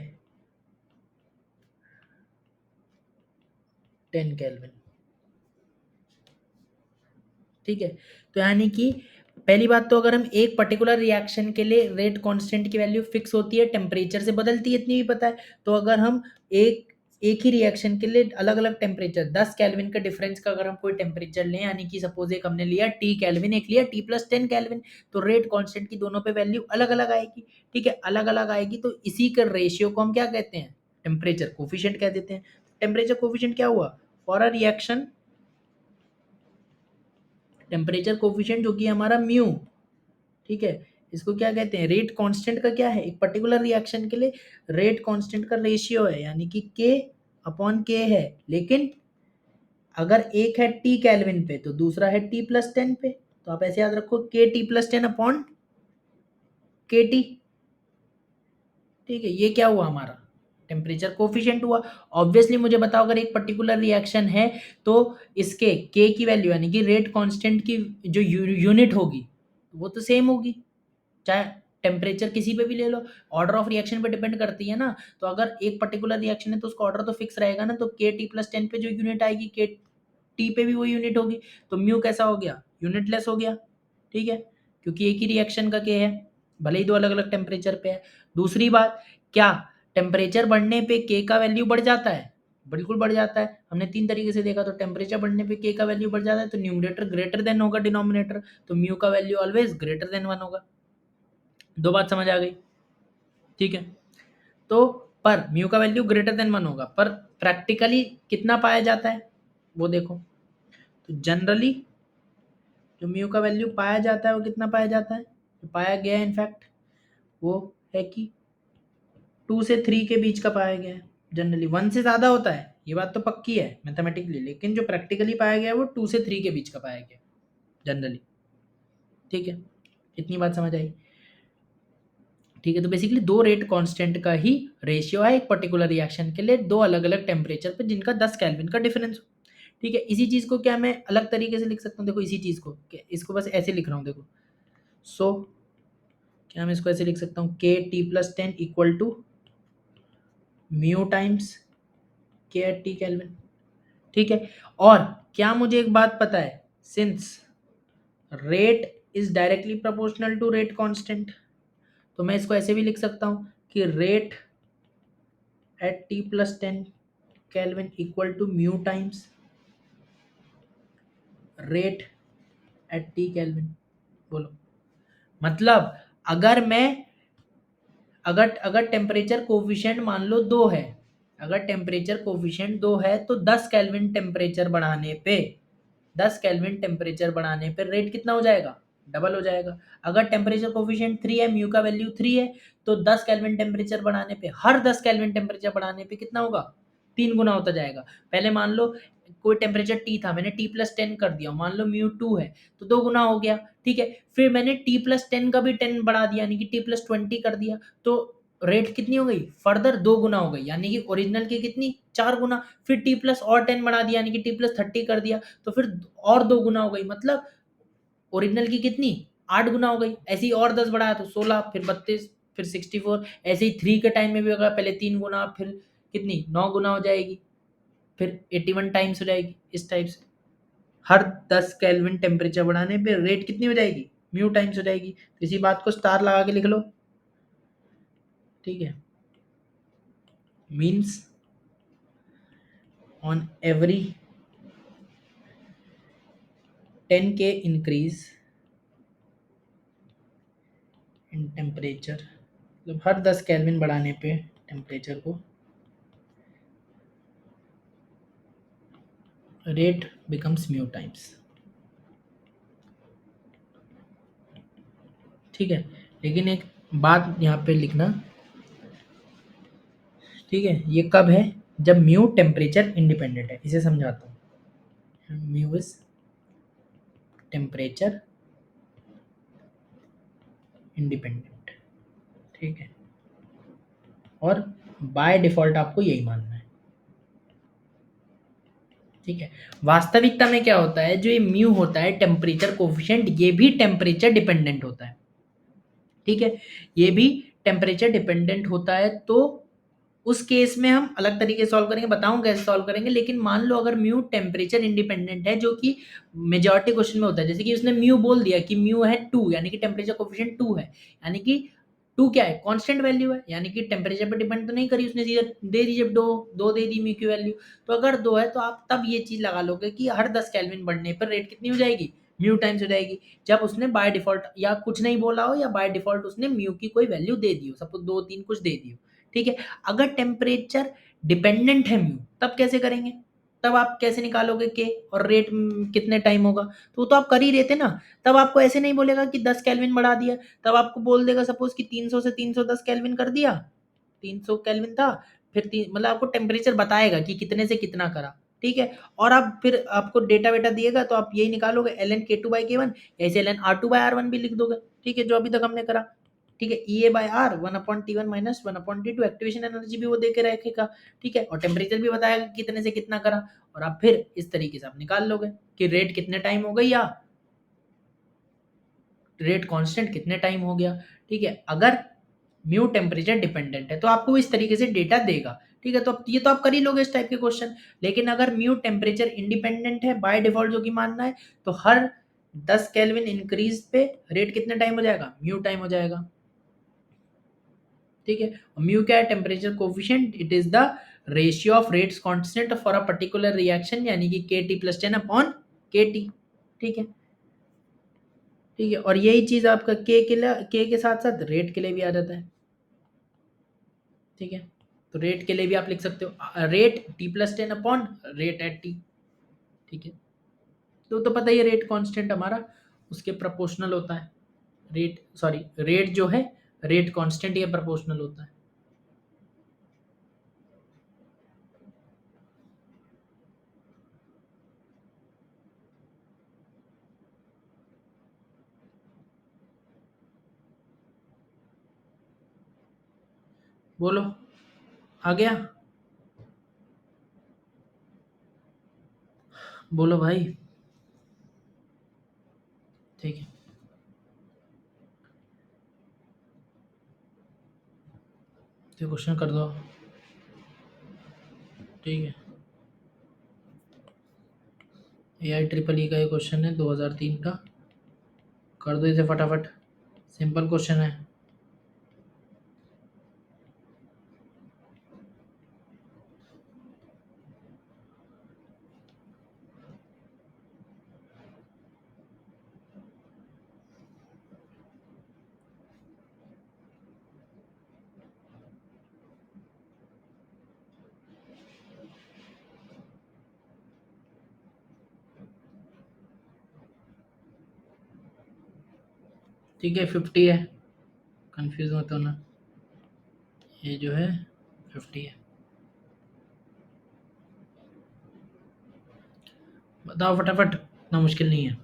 10 Kelvin। ठीक है, तो यानी कि पहली बात तो अगर हम एक पर्टिकुलर रिएक्शन के लिए रेट कांस्टेंट की वैल्यू फिक्स होती है, टेम्परेचर से बदलती है, इतनी भी पता है। तो अगर हम एक एक ही रिएक्शन के लिए अलग अलग टेम्परेचर 10 केल्विन का डिफरेंस का अगर हम कोई टेम्परेचर लें, यानी कि सपोज एक हमने लिया टी केल्विन, एक लिया T+10 केल्विन, तो रेट कांस्टेंट की दोनों पे वैल्यू अलग अलग आएगी। ठीक है, अलग अलग आएगी, तो इसी के रेशियो को हम क्या कहते हैं, टेम्परेचर कोफिशिएंट कह देते हैं। टेम्परेचर कोफिशिएंट क्या हुआ, for a reaction temperature coefficient जो कि हमारा म्यू। ठीक है, इसको क्या कहते हैं, रेट कांस्टेंट का क्या है, एक पर्टिकुलर रिएक्शन के लिए रेट कांस्टेंट का रेशियो है, यानी कि के अपॉन के है। लेकिन अगर एक है टी केल्विन पे तो दूसरा है T+10 पे, तो आप ऐसे याद रखो के T+10 अपॉन के टी। ठीक है, ये क्या हुआ हमारा टेम्परेचर कोफिशिएंट हुआ। ऑब्वियसली मुझे बताओ अगर एक पर्टिकुलर रिएक्शन है तो इसके के की वैल्यू यानी कि रेट कांस्टेंट की जो यूनिट होगी वो तो सेम होगी, चाहे टेम्परेचर किसी पे भी ले लो, ऑर्डर ऑफ रिएक्शन पे डिपेंड करती है ना। तो अगर एक पर्टिकुलर रिएक्शन है तो उसका ऑर्डर तो फिक्स रहेगा ना, तो के T+10 पे जो यूनिट आएगी के टी पे भी वो यूनिट होगी। तो म्यू कैसा हो गया, यूनिटलेस हो गया। ठीक है, क्योंकि एक ही रिएक्शन का के है, भले ही दो अलग अलग टेम्परेचर पे है। दूसरी बात, क्या टेम्परेचर बढ़ने पे के का वैल्यू बढ़ जाता है, बिल्कुल बढ़ जाता है। हमने तीन तरीके से देखा, तो टेम्परेचर बढ़ने पे के का वैल्यू बढ़ जाता है तो न्यूमरेटर ग्रेटर देन होगा डिनोमिनेटर, तो म्यू का वैल्यू ऑलवेज ग्रेटर देन 1 होगा। दो बात समझ आ गई। ठीक है, तो पर म्यू का वैल्यू ग्रेटर देन 1 होगा, पर प्रैक्टिकली कितना पाया जाता है वो देखो। तो जनरली जो म्यू का वैल्यू पाया जाता है वो कितना पाया जाता है, जो पाया गया है इनफैक्ट वो है कि 2 से 3 के बीच का पाया गया है। जनरली 1 से ज़्यादा होता है, ये बात तो पक्की है मैथमेटिकली, लेकिन जो प्रैक्टिकली पाया गया है वो 2 से 3 के बीच का पाया गया जनरली। ठीक है, इतनी बात समझ आई। ठीक है, तो बेसिकली दो रेट कांस्टेंट का ही रेशियो है एक पर्टिकुलर रिएक्शन के लिए दो अलग अलग टेम्परेचर पे जिनका 10 केल्विन का डिफरेंस हो। ठीक है, इसी चीज़ को क्या मैं अलग तरीके से लिख सकता हूँ, देखो इसी चीज़ को, इसको बस ऐसे लिख रहा हूँ देखो। सो क्या मैं इसको ऐसे लिख सकता हूँ, K T+10 equal to mu times K at T kelvin. ठीक है, और क्या मुझे एक बात पता है, since rate is directly proportional to rate constant, तो मैं इसको ऐसे भी लिख सकता हूं कि rate at T+10 kelvin equal to mu times rate at T kelvin. बोलो, मतलब अगर मैं अगर अगर टेम्परेचर कोफिशिएंट मान लो 2 है, अगर टेम्परेचर कोफिशिएंट 2 है तो 10 केल्विन टेम्परेचर बढ़ाने पे 10 केल्विन टेम्परेचर बढ़ाने पे रेट कितना हो जाएगा, डबल हो जाएगा। अगर टेम्परेचर कोफिशिएंट 3 है, म्यू का वैल्यू 3 है, तो 10 केल्विन टेम्परेचर बढ़ाने पे हर 10 केल्विन टेम्परेचर बढ़ाने पे कितना होगा, 3 गुना होता जाएगा। पहले मान लो कोई टेम्परेचर टी था, मैंने T+10 कर दिया, मान लो म्यू 2 है तो 2 गुना हो गया। ठीक है, फिर मैंने T+10 का भी 10 बढ़ा दिया यानी कि T+20 कर दिया, तो रेट कितनी हो गई, फर्दर 2 गुना हो गई, यानी कि ओरिजिनल की कितनी 4 गुना। फिर टी प्लस और 10 बढ़ा दिया यानी कि T+30 कर दिया, तो फिर और 2 गुना हो गई, मतलब ओरिजिनल की कितनी 8 गुना हो गई। ऐसे ही और 10 बढ़ाया तो 16, फिर 32, फिर 64। ऐसे ही 3 के टाइम में भी होगा, पहले 3 गुना, फिर कितनी 9 गुना हो जाएगी, फिर 81 टाइम्स हो जाएगी। इस टाइप से हर 10 केल्विन टेम्परेचर बढ़ाने पे रेट कितनी हो जाएगी, म्यू टाइम्स हो जाएगी। तो इसी बात को स्टार लगा के लिख लो। ठीक है, means on every 10K increase in temperature, मतलब हर 10 केल्विन बढ़ाने पे टेम्परेचर को रेट बिकम्स म्यू टाइम्स, ठीक है। लेकिन एक बात यहाँ पे लिखना, ठीक है, ये कब है, जब म्यू टेम्परेचर इंडिपेंडेंट है। इसे समझाता हूँ, म्यू इज टेम्परेचर इंडिपेंडेंट, ठीक है, और बाय डिफॉल्ट आपको यही मानना है, ठीक है। वास्तविकता में क्या होता है, जो ये म्यू होता है टेम्परेचर कोफिशिएंट, ये भी टेम्परेचर डिपेंडेंट होता है, ठीक है, ये भी टेम्परेचर डिपेंडेंट होता है। तो उस केस में हम अलग तरीके से सॉल्व करेंगे, बताऊं कैसे सॉल्व करेंगे। लेकिन मान लो अगर म्यू टेम्परेचर इंडिपेंडेंट है, जो कि मेजॉरिटी क्वेश्चन में होता है, जैसे कि उसने म्यू बोल दिया कि म्यू है 2, यानी कि टेम्परेचर कोफिशिएंट 2 है, यानी कि 2 क्या है, कांस्टेंट वैल्यू है, यानी कि टेम्परेचर पर डिपेंड तो नहीं करी उसने, सीधा दे दी, जब 2 2 दे दी म्यू की वैल्यू। तो अगर 2 है तो आप तब ये चीज लगा लोगे कि हर 10 केल्विन बढ़ने पर रेट कितनी हो जाएगी, म्यू टाइम्स हो जाएगी। जब उसने बाय डिफॉल्ट या कुछ नहीं बोला हो, या बाय डिफॉल्ट उसने म्यू की कोई वैल्यू दे दी हो, सपोज 2 3 कुछ दे दी हो, ठीक है। अगर टेम्परेचर डिपेंडेंट है म्यू, तब कैसे करेंगे, तब आप कैसे निकालोगे के और रेट कितने टाइम होगा, तो आप कर ही रहे थे ना। तब आपको ऐसे नहीं बोलेगा कि 10 केल्विन बढ़ा दिया, तब आपको बोल देगा सपोज कि 300 से 310 केल्विन कर दिया, 300 केल्विन था, फिर मतलब आपको टेम्परेचर बताएगा कि कितने से कितना करा, ठीक है। और आप फिर आपको डेटा वेटा दिएगा, तो आप यही निकालोगे L N K two by K one, ऐसे L N R two by R one भी लिख दोगे, ठीक है, जो अभी तक हमने करा, ठीक है। E A by R 1/T1 minus 1/T2, activation energy भी वो दे के रखेगा, ठीक है, और टेम्परेचर भी बताएगा कितने से कितना करा, और आप फिर इस तरीके से आप निकाल लोगे कि रेट कितने टाइम हो गई, या रेट कांस्टेंट कितने टाइम हो गया, ठीक है। अगर म्यू टेम्परेचर डिपेंडेंट है तो आपको इस तरीके से डेटा देगा, ठीक है। तो ये तो आप कर ही लोगे इस टाइप के क्वेश्चन। लेकिन अगर म्यू टेम्परेचर इंडिपेंडेंट है बाय डिफॉल्ट, जो कि मानना है, तो हर 10 केल्विन इंक्रीज पे रेट कितने टाइम हो जाएगा, म्यू टाइम हो जाएगा, ठीक है। म्यू क्या है, temperature coefficient, it is the ratio of rates constant for a particular reaction, यानी कि के टी प्लस 10 अपॉन के टी, ठीक है, ठीक है। और यही चीज आपका के लिए, के साथ साथ रेट के लिए भी आ जाता है, ठीक है। तो रेट के लिए भी आप लिख सकते हो rate T plus 10 upon rate at T, ठीक है। तो पता ही है रेट कांस्टेंट हमारा उसके प्रोपोर्शनल होता है, रेट सॉरी रेट जो है, रेट कांस्टेंट या प्रोपोर्शनल होता है। बोलो, आ गया, बोलो भाई, ठीक है, तो क्वेश्चन कर दो, ठीक है। ए आई ट्रिपल ई का ये क्वेश्चन है 2003 का, कर दो इसे फटाफट, सिंपल क्वेश्चन है। ठीक है, 50 है, कंफ्यूज मत होना, ये जो है 50 है। बताओ फटाफट, इतना मुश्किल नहीं है।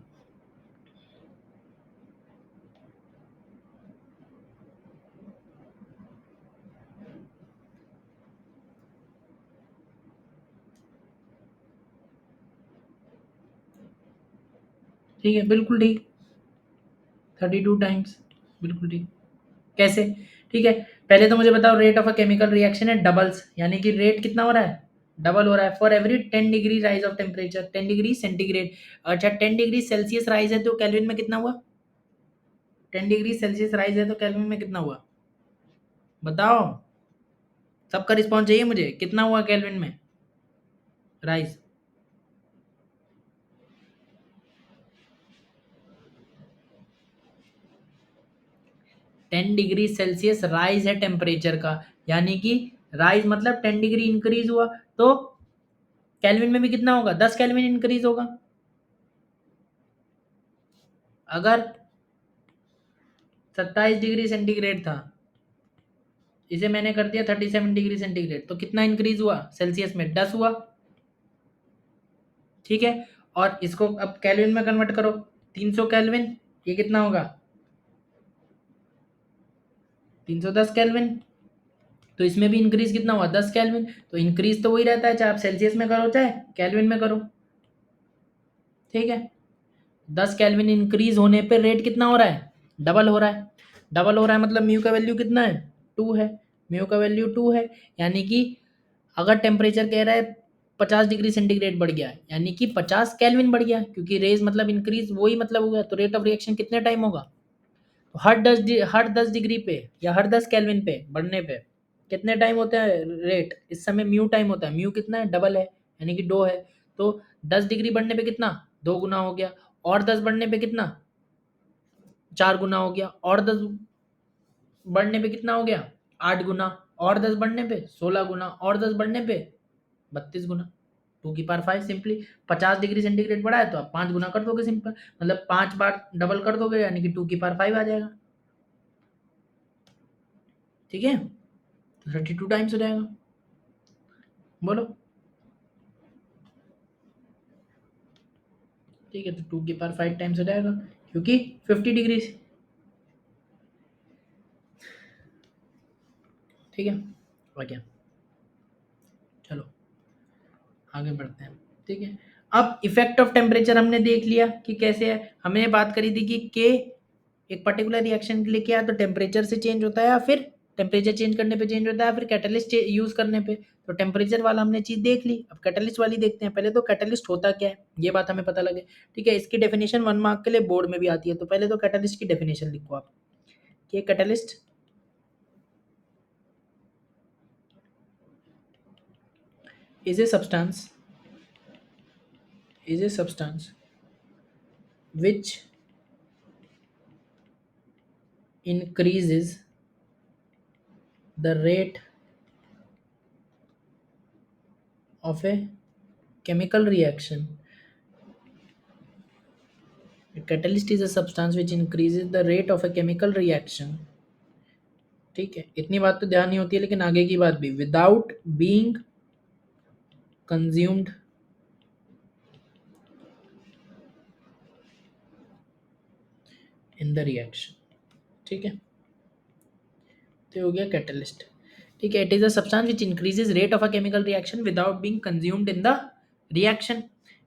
ठीक है, बिल्कुल ठीक, 32 टाइम्स, बिल्कुल ठीक। कैसे, ठीक है। पहले तो मुझे बताओ, rate of a chemical reaction है डबल्स, यानी कि रेट कितना हो रहा है, डबल हो रहा है for every 10 degree rise of temperature, 10 degree centigrade. अच्छा, 10 डिग्री सेल्सियस राइज है तो केल्विन में कितना हुआ, 10 डिग्री सेल्सियस राइज है तो केल्विन में कितना हुआ, बताओ, सबका रिस्पॉन्स चाहिए मुझे, कितना हुआ केल्विन में राइज। 10 डिग्री सेल्सियस राइज है टेम्परेचर का, यानी कि राइज मतलब 10 डिग्री इंक्रीज हुआ, तो केल्विन में भी कितना होगा, 10 केल्विन इंक्रीज होगा। अगर 27 डिग्री सेंटीग्रेड था, इसे मैंने कर दिया 37 डिग्री सेंटीग्रेड, तो कितना इंक्रीज हुआ सेल्सियस में, 10 हुआ। ठीक है, और इसको अब केल्विन में कन्वर्ट करो, 300 केल्विन, ये कितना होगा 310 केल्विन। तो इसमें भी इंक्रीज कितना हुआ 10 केल्विन। तो इंक्रीज तो वही रहता है, चाहे आप सेल्सियस में करो चाहे केल्विन में करो। ठीक है, 10 केल्विन इंक्रीज होने पे रेट कितना हो रहा है, डबल हो रहा है। डबल हो रहा है मतलब म्यू का वैल्यू कितना है, 2 है। म्यू का वैल्यू 2 है, यानी कि अगर टेम्परेचर कह रहा है 50 डिग्री सेंटीग्रेड बढ़ गया, यानी कि 50 केल्विन बढ़ गया, क्योंकि रेज मतलब इंक्रीज, वही मतलब हो गया। तो रेट ऑफ रिएक्शन कितने टाइम होगा, तो हर 10 डिग्री पे या हर 10 केल्विन पे बढ़ने पे कितने टाइम होता है रेट, इस समय म्यू टाइम होता है। म्यू कितना है, डबल है, यानी कि 2 है। तो 10 डिग्री बढ़ने पे कितना, 2 गुना हो गया। और 10 बढ़ने पे कितना, 4 गुना हो गया। और 10 बढ़ने पे कितना हो गया, 8 गुना। और 10 बढ़ने पे 16 गुना। और 10 बढ़ने पे 32 गुना। 2 की पावर 5 सिंपली 50 डिग्री सेंटीग्रेड बढ़ा है तो आप 5 गुना कर दोगे, सिंपल मतलब 5 बार डबल कर दोगे, यानी कि 2 की पावर 5 आ जाएगा। ठीक है, तो 32 टाइम्स हो जाएगा। बोलो, ठीक है, तो 2 की पावर 5 टाइम्स हो जाएगा, क्योंकि 50 डिग्री। ठीक है, और क्या, चलो आगे बढ़ते हैं। ठीक है, अब इफेक्ट ऑफ टेम्परेचर हमने देख लिया कि कैसे है। हमने बात करी थी कि के एक पर्टिकुलर रिएक्शन के लिए क्या तो टेम्परेचर से चेंज होता है, या फिर टेम्परेचर चेंज करने पे चेंज होता है, या फिर कैटलिस्ट यूज करने पे। तो टेम्परेचर वाला हमने चीज देख ली, अब कैटलिस्ट वाली देखते हैं। पहले तो कैटलिस्ट होता क्या है ये बात हमें पता लगे। ठीक है, इसकी डेफिनेशन 1 मार्क के लिए बोर्ड में भी आती है। तो पहले तो कैटलिस्ट की डेफिनेशन लिखो आप कि catalyst is a substance which increases the rate of a chemical reaction. A catalyst is a substance which increases the rate of a chemical reaction. ठीक है, इतनी बात तो ध्यान नहीं होती है, लेकिन आगे की बात भी, without being consumed in the reaction. ठीक है, तो हो गया कैटलिस्ट। ठीक है, it is a substance which increases rate of a chemical reaction without being consumed in the reaction.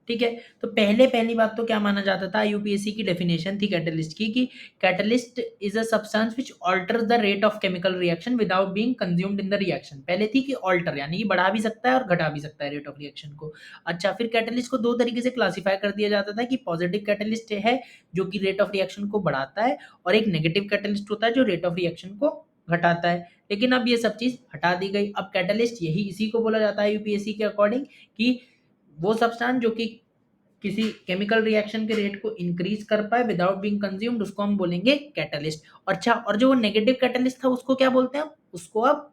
ठीक है, तो पहली बात तो क्या माना जाता था, यूपीएससी की डेफिनेशन थी कैटलिस्ट की कि catalyst is a substance which alters the rate of chemical reaction without being consumed in the reaction. पहले थी कि ऑल्टर, यानी कि बढ़ा भी सकता है और घटा भी सकता है रेट ऑफ रिएक्शन को। अच्छा, फिर कैटलिस्ट को दो तरीके से क्लासिफाई कर दिया जाता था कि पॉजिटिव कैटलिस्ट है जो कि रेट ऑफ रिएक्शन को बढ़ाता है, और एक नेगेटिव कैटलिस्ट होता है जो रेट ऑफ रिएक्शन को घटाता है। लेकिन अब ये सब चीज हटा दी गई। अब कैटलिस्ट यही इसी को बोला जाता है यूपीएससी के अकॉर्डिंग कि वो सब्सटेंस जो कि किसी केमिकल रिएक्शन के रेट को इंक्रीज कर पाए विदाउट बीइंग कंज्यूम्ड, उसको हम बोलेंगे कैटलिस्ट। अच्छा, और जो वो नेगेटिव कैटलिस्ट था उसको क्या बोलते हैं, उसको अब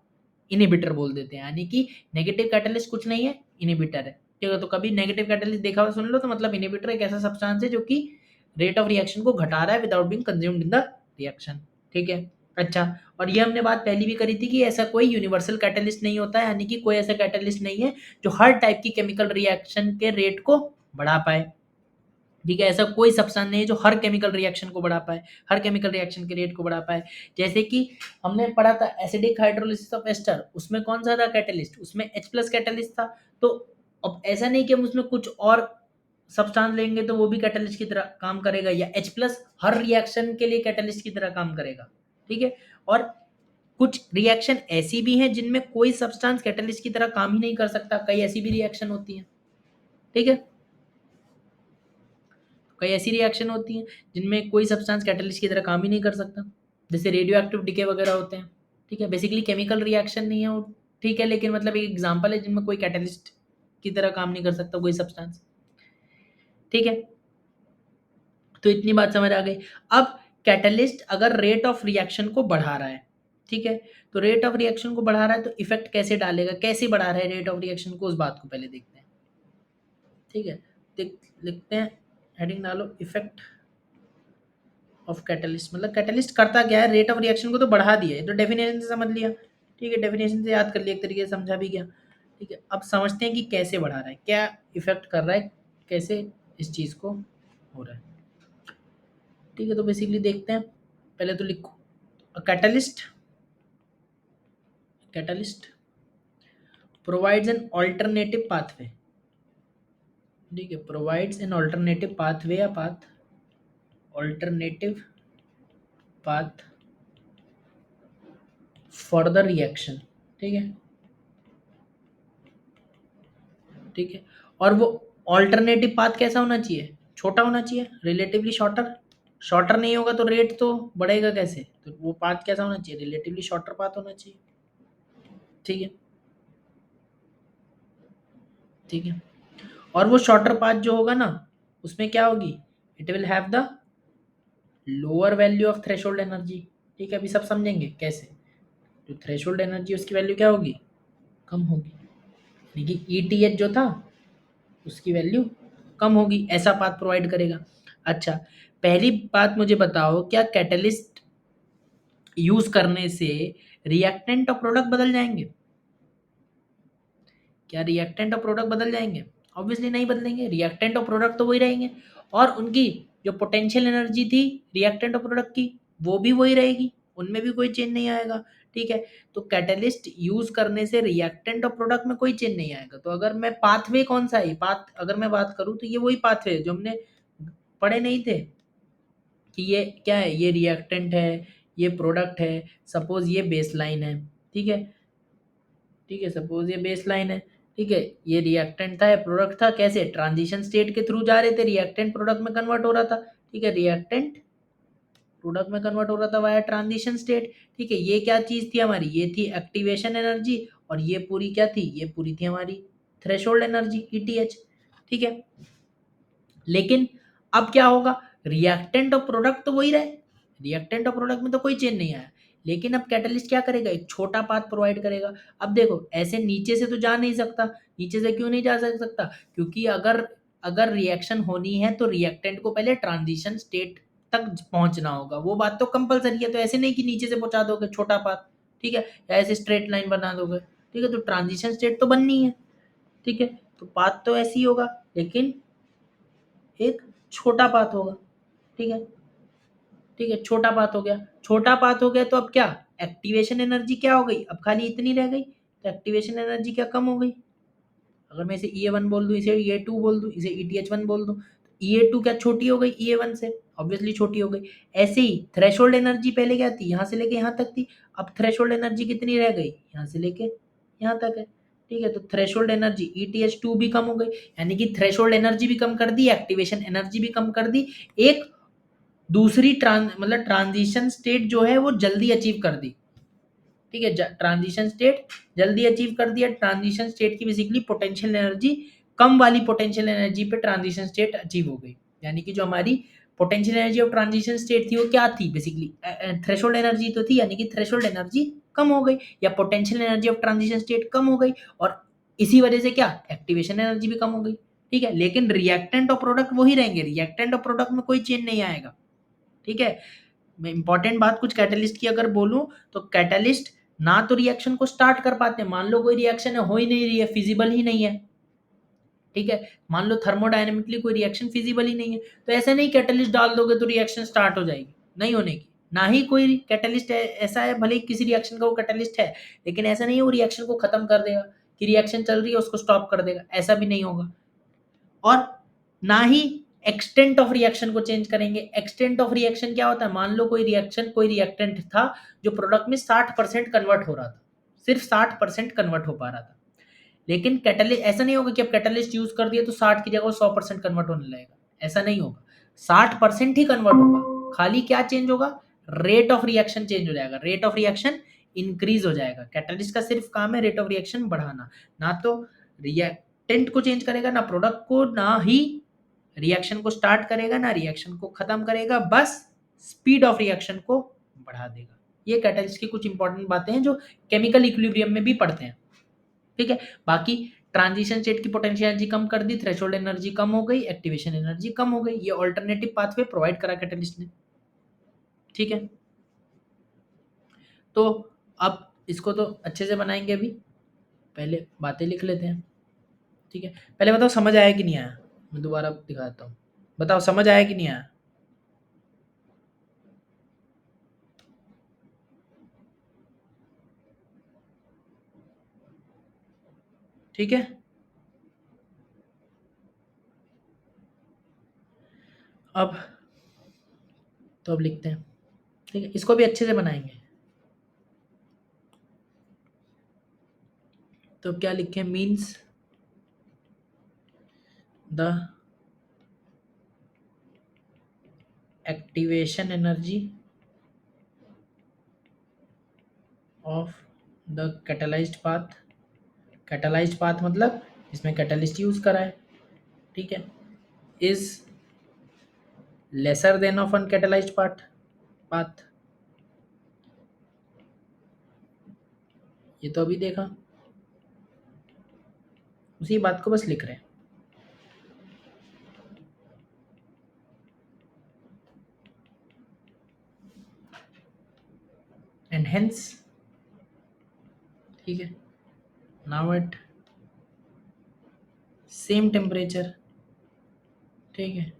इनहिबिटर बोल देते हैं। यानी कि नेगेटिव कैटलिस्ट कुछ नहीं है, इनहिबिटर है। ठीक है, तो कभी नेगेटिव कैटलिस्ट देखा हुआ सुन लो, तो मतलब इनहिबिटर एक ऐसा सब्सटेंस है जो कि रेट ऑफ रिएक्शन को घटा रहा है without being consumed in the reaction. ठीक है, अच्छा, और ये हमने बात पहली भी करी थी कि ऐसा कोई यूनिवर्सल कैटलिस्ट नहीं होता है, यानी कि कोई ऐसा कैटलिस्ट नहीं है जो हर टाइप की केमिकल रिएक्शन के रेट को बढ़ा पाए। ठीक है, ऐसा कोई सब्सटेंस नहीं है जो हर केमिकल रिएक्शन को बढ़ा पाए, हर केमिकल रिएक्शन के रेट को बढ़ा पाए। जैसे कि हमने पढ़ा था एसिडिक हाइड्रोलिसिस ऑफ एस्टर, उसमें कौन सा था कैटलिस्ट, उसमें H प्लस कैटलिस्ट था। तो अब ऐसा नहीं कि हम उसमें कुछ और सब्सटेंस लेंगे तो वो भी कैटलिस्ट की तरह काम करेगा, या H प्लस हर रिएक्शन के लिए कैटलिस्ट की तरह काम करेगा। ठीक है, और कुछ रिएक्शन ऐसी भी हैं जिनमें कोई सब्सटेंस कैटलिस्ट की तरह काम ही नहीं कर सकता, कई ऐसी भी रिएक्शन होती हैं। ठीक है, कई ऐसी रिएक्शन होती हैं जिनमें कोई सब्सटेंस कैटलिस्ट की तरह काम ही नहीं कर सकता, जैसे रेडियो एक्टिव डिके वगैरह होते हैं। ठीक है, बेसिकली केमिकल रिएक्शन नहीं है वो। ठीक है, लेकिन मतलब एक एग्जांपल है जिनमें कोई कैटलिस्ट की तरह काम नहीं कर सकता कोई सब्सटेंस। ठीक है, तो इतनी बात समझ आ गई। अब कैटलिस्ट अगर रेट ऑफ रिएक्शन को बढ़ा रहा है, ठीक है, तो रेट ऑफ रिएक्शन को बढ़ा रहा है तो इफेक्ट कैसे डालेगा, कैसे बढ़ा रहा है रेट ऑफ रिएक्शन को, उस बात को पहले देखते हैं। ठीक है, लिखते हैं, हेडिंग डालो इफेक्ट ऑफ कैटलिस्ट, मतलब कैटलिस्ट करता क्या है, रेट ऑफ रिएक्शन को तो बढ़ा दिया है, तो डेफिनेशन से समझ लिया, ठीक है, डेफिनेशन से याद कर लिया, एक तरीके से समझा भी गया, ठीक है। अब समझते हैं कि कैसे बढ़ा रहा है, क्या इफेक्ट कर रहा है, कैसे इस चीज को हो रहा है, ठीक है। तो बेसिकली देखते हैं, पहले तो लिखो catalyst, catalyst provides an alternative pathway, ठीक है, प्रोवाइड्स एन ऑल्टरनेटिव पाथवे या path, alternative path for the reaction, ठीक है, ठीक है। और वो ऑल्टरनेटिव पाथ कैसा होना चाहिए, छोटा होना चाहिए, रिलेटिवली शॉर्टर, शॉर्टर नहीं होगा तो रेट तो बढ़ेगा कैसे, तो वो पाथ कैसा होना चाहिए, रिलेटिवली शॉर्टर पाथ होना चाहिए, ठीक है, ठीक है। और वो शॉर्टर पाथ जो होगा ना, उसमें क्या होगी, it will have the lower value of threshold energy, ठीक है। अभी सब समझेंगे कैसे, जो थ्रेशोल्ड एनर्जी उसकी वैल्यू क्या होगी, कम होगी, यानी कि ईटीएच जो था उसकी वैल्यू कम होगी, ऐसा पाथ प्रोवाइड करेगा। अच्छा, पहली बात मुझे बताओ, क्या कैटलिस्ट यूज करने से रिएक्टेंट और प्रोडक्ट बदल जाएंगे, क्या रिएक्टेंट और प्रोडक्ट बदल जाएंगे, ऑब्वियसली नहीं बदलेंगे, रिएक्टेंट और प्रोडक्ट तो वही रहेंगे, और उनकी जो पोटेंशियल एनर्जी थी रिएक्टेंट और प्रोडक्ट की, वो भी वही रहेगी, उनमें भी कोई चेंज नहीं आएगा, ठीक है। तो कैटलिस्ट यूज करने से रिएक्टेंट और प्रोडक्ट में कोई चेंज नहीं आएगा। तो अगर मैं पाथवे कौन सा है, पाथ अगर मैं बात करूं तो ये वही पाथवे है जो हमने पढ़े नहीं थे, कि ये क्या है, ये रिएक्टेंट है, ये प्रोडक्ट है, सपोज ये बेसलाइन है, ठीक है, ठीक है, सपोज ये बेसलाइन है, ठीक है, ये रिएक्टेंट था, ये प्रोडक्ट था, कैसे ट्रांजिशन स्टेट के थ्रू जा रहे थे, रिएक्टेंट प्रोडक्ट में कन्वर्ट हो रहा था, ठीक है, रिएक्टेंट प्रोडक्ट में कन्वर्ट हो रहा था वाया ट्रांजिशन स्टेट, ठीक है। ये क्या चीज थी हमारी, ये थी एक्टिवेशन एनर्जी, और ये पूरी क्या थी, ये पूरी थी हमारी थ्रेशोल्ड एनर्जी ईटीएच, ठीक है। लेकिन अब क्या होगा, रिएक्टेंट और प्रोडक्ट तो वही रहे, रिएक्टेंट और प्रोडक्ट में तो कोई चेंज नहीं आया, लेकिन अब कैटलिस्ट क्या करेगा, एक छोटा पाथ प्रोवाइड करेगा। अब देखो ऐसे नीचे से तो जा नहीं सकता, नीचे से क्यों नहीं जा सकता, क्योंकि अगर अगर रिएक्शन होनी है तो रिएक्टेंट को पहले ट्रांजिशन स्टेट तक पहुंचना होगा, वो बात तो कंपलसरी है, तो ऐसे नहीं कि नीचे से पहुंचा दोगे छोटा पाथ, ठीक है, या ऐसे स्ट्रेट लाइन बना दोगे, ठीक है, तो ट्रांजिशन स्टेट तो बननी है, ठीक है, तो पाथ तो ऐसे ही होगा, लेकिन एक छोटा पाथ होगा, ठीक है, ठीक है, छोटा पाथ हो गया, छोटा पाथ हो गया, तो अब क्या, एक्टिवेशन एनर्जी क्या हो गई, अब खाली इतनी रह गई, तो एक्टिवेशन एनर्जी क्या कम हो गई, अगर मैं इसे E1 बोल दूं, इसे E2 बोल दूं, इसे ETH1 बोल दूं, तो E2 क्या छोटी हो गई E1 से, ऑब्वियसली छोटी हो गई। ऐसे ही थ्रेशोल्ड एनर्जी पहले क्या थी, यहाँ से लेके यहाँ तक थी, अब थ्रेशोल्ड एनर्जी कितनी रह गई, यहाँ से लेके यहाँ तक है, ठीक है, तो थ्रेशोल्ड एनर्जी ETH2 भी कम हो गई, यानी कि थ्रेशोल्ड एनर्जी भी कम कर दी, एक्टिवेशन एनर्जी भी कम कर दी, एक दूसरी मतलब ट्रांजिशन स्टेट जो है वो जल्दी अचीव कर दी, ठीक है, ट्रांजिशन स्टेट जल्दी अचीव कर दिया, ट्रांजिशन स्टेट की बेसिकली पोटेंशियल एनर्जी कम वाली पोटेंशियल एनर्जी पे ट्रांजिशन स्टेट अचीव हो गई, यानी कि जो हमारी potential energy of transition state थी वो क्या थी, बेसिकली थ्रेशोल्ड एनर्जी तो थी, यानी कि थ्रेशोल्ड एनर्जी कम हो गई, या potential energy of transition state कम हो गई, और इसी वजह से क्या, एक्टिवेशन एनर्जी भी कम हो गई, ठीक है। लेकिन रिएक्टेंट और प्रोडक्ट वही रहेंगे, रिएक्टेंट और प्रोडक्ट में कोई चेंज नहीं आएगा, ठीक है। मैं इंपॉर्टेंट बात कुछ कैटलिस्ट की अगर बोलूं, तो कैटलिस्ट ना तो रिएक्शन को स्टार्ट कर पाते हैं, मान लो कोई रिएक्शन है, हो ही नहीं रही है, फिजिबल ही नहीं है, ठीक है, मान लो थर्मोडायनेमिकली कोई रिएक्शन फिजिबल ही नहीं है, तो ऐसा नहीं कैटलिस्ट डाल दोगे तो रिएक्शन स्टार्ट हो जाएगी, नहीं होने की, ना ही कोई कैटलिस्ट ऐसा है, भले ही किसी रिएक्शन का वो कैटलिस्ट है, लेकिन ऐसा नहीं है वो रिएक्शन को खत्म कर देगा, कि रिएक्शन चल रही है उसको स्टॉप कर देगा, ऐसा भी नहीं होगा। और ना ही एक्सटेंट ऑफ रिएक्शन को चेंज करेंगे। एक्सटेंट ऑफ रिएक्शन क्या होता है, मान लो कोई रिएक्शन, कोई रिएक्टेंट था जो प्रोडक्ट में 60% कन्वर्ट हो रहा था, सिर्फ 60% कन्वर्ट हो पा रहा था, लेकिन कैटलिस्ट ऐसा नहीं होगा कि अब कैटलिस्ट यूज कर दिया तो 60 की जगह 100% कन्वर्ट होने लगेगा, ऐसा नहीं होगा, 60% ही कन्वर्ट होगा, खाली क्या चेंज होगा, रेट ऑफ रिएक्शन चेंज हो जाएगा, रेट ऑफ रिएक्शन इंक्रीज हो जाएगा। कैटलिस्ट का सिर्फ काम है रेट ऑफ रिएक्शन बढ़ाना, ना तो रिएक्टेंट को चेंज करेगा, ना प्रोडक्ट को, ना ही रिएक्शन को स्टार्ट करेगा, ना रिएक्शन को खत्म करेगा, बस स्पीड ऑफ रिएक्शन को बढ़ा देगा। ये कैटलिस्ट की कुछ इंपॉर्टेंट बातें हैं जो केमिकल इक्विलिब्रियम में भी पढ़ते हैं, ठीक है। बाकी ट्रांजिशन स्टेट की पोटेंशियल एनर्जी कम कर दी, थ्रेशोल्ड एनर्जी कम हो गई, एक्टिवेशन एनर्जी कम हो गई। ये ऑल्टरनेटिव पाथवे प्रोवाइड करा कैटलिस्ट ने, ठीक है। तो अब इसको तो अच्छे से बनाएंगे, अभी पहले बातें लिख लेते हैं, ठीक है। पहले बताओ समझ आया कि नहीं आया, मैं दोबारा दिखाता हूँ, बताओ समझ आया कि नहीं आया। ठीक है, अब तो अब लिखते हैं, ठीक है, इसको भी अच्छे से बनाएंगे। तो क्या लिखें, means the activation energy of the catalysed path, catalysed path मतलब इसमें कैटलिस्ट यूज करा है, ठीक है, is lesser than of uncatalysed path. ये तो अभी देखा, उसी बात को बस लिख रहे हैं। एंड हेंस, ठीक है, नाउ एट सेम टेम्परेचर, ठीक है,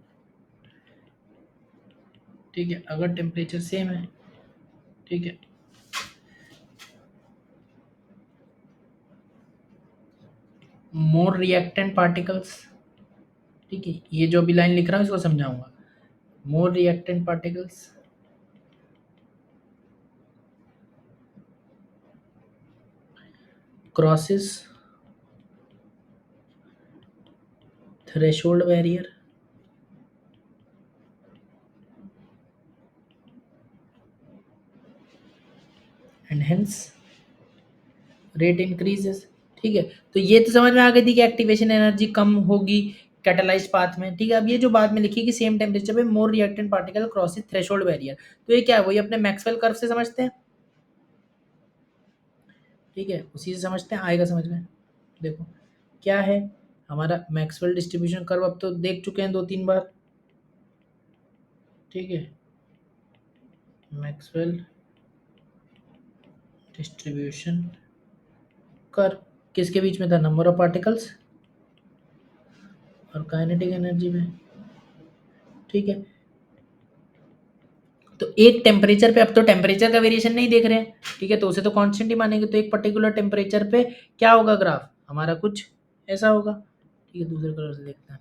ठीक है, अगर टेम्परेचर सेम है, ठीक है, मोर रिएक्टेंट पार्टिकल्स, ठीक है, ये जो भी लाइन लिख रहा हूँ इसको समझाऊंगा। More reactant particles crosses threshold barrier and hence rate increases, ठीक है। तो ये तो समझ में आ गई थी कि एक्टिवेशन एनर्जी कम होगी कैटलाइज्ड पाथ में, ठीक है। अब ये जो बात में लिखी कि सेम टेम्परेचर पे more reactant particle crosses threshold barrier, तो ये क्या है, वही अपने मैक्सवेल कर्व से समझते हैं, ठीक है, उसी से समझते हैं, आएगा समझ में। देखो क्या है हमारा मैक्सवेल डिस्ट्रीब्यूशन कर्व, अब तो देख चुके हैं 2-3 बार, ठीक है। मैक्सवेल डिस्ट्रीब्यूशन कर्व किसके बीच में था, नंबर ऑफ पार्टिकल्स और काइनेटिक एनर्जी में, ठीक है। तो एक टेम्परेचर पे, अब तो टेम्परेचर का वेरिएशन नहीं देख रहे हैं, ठीक है, तो उसे तो कांस्टेंट ही मानेंगे। तो एक पर्टिकुलर टेम्परेचर पे क्या होगा ग्राफ हमारा, कुछ ऐसा होगा, ठीक है। दूसरे कलर से देखते हैं,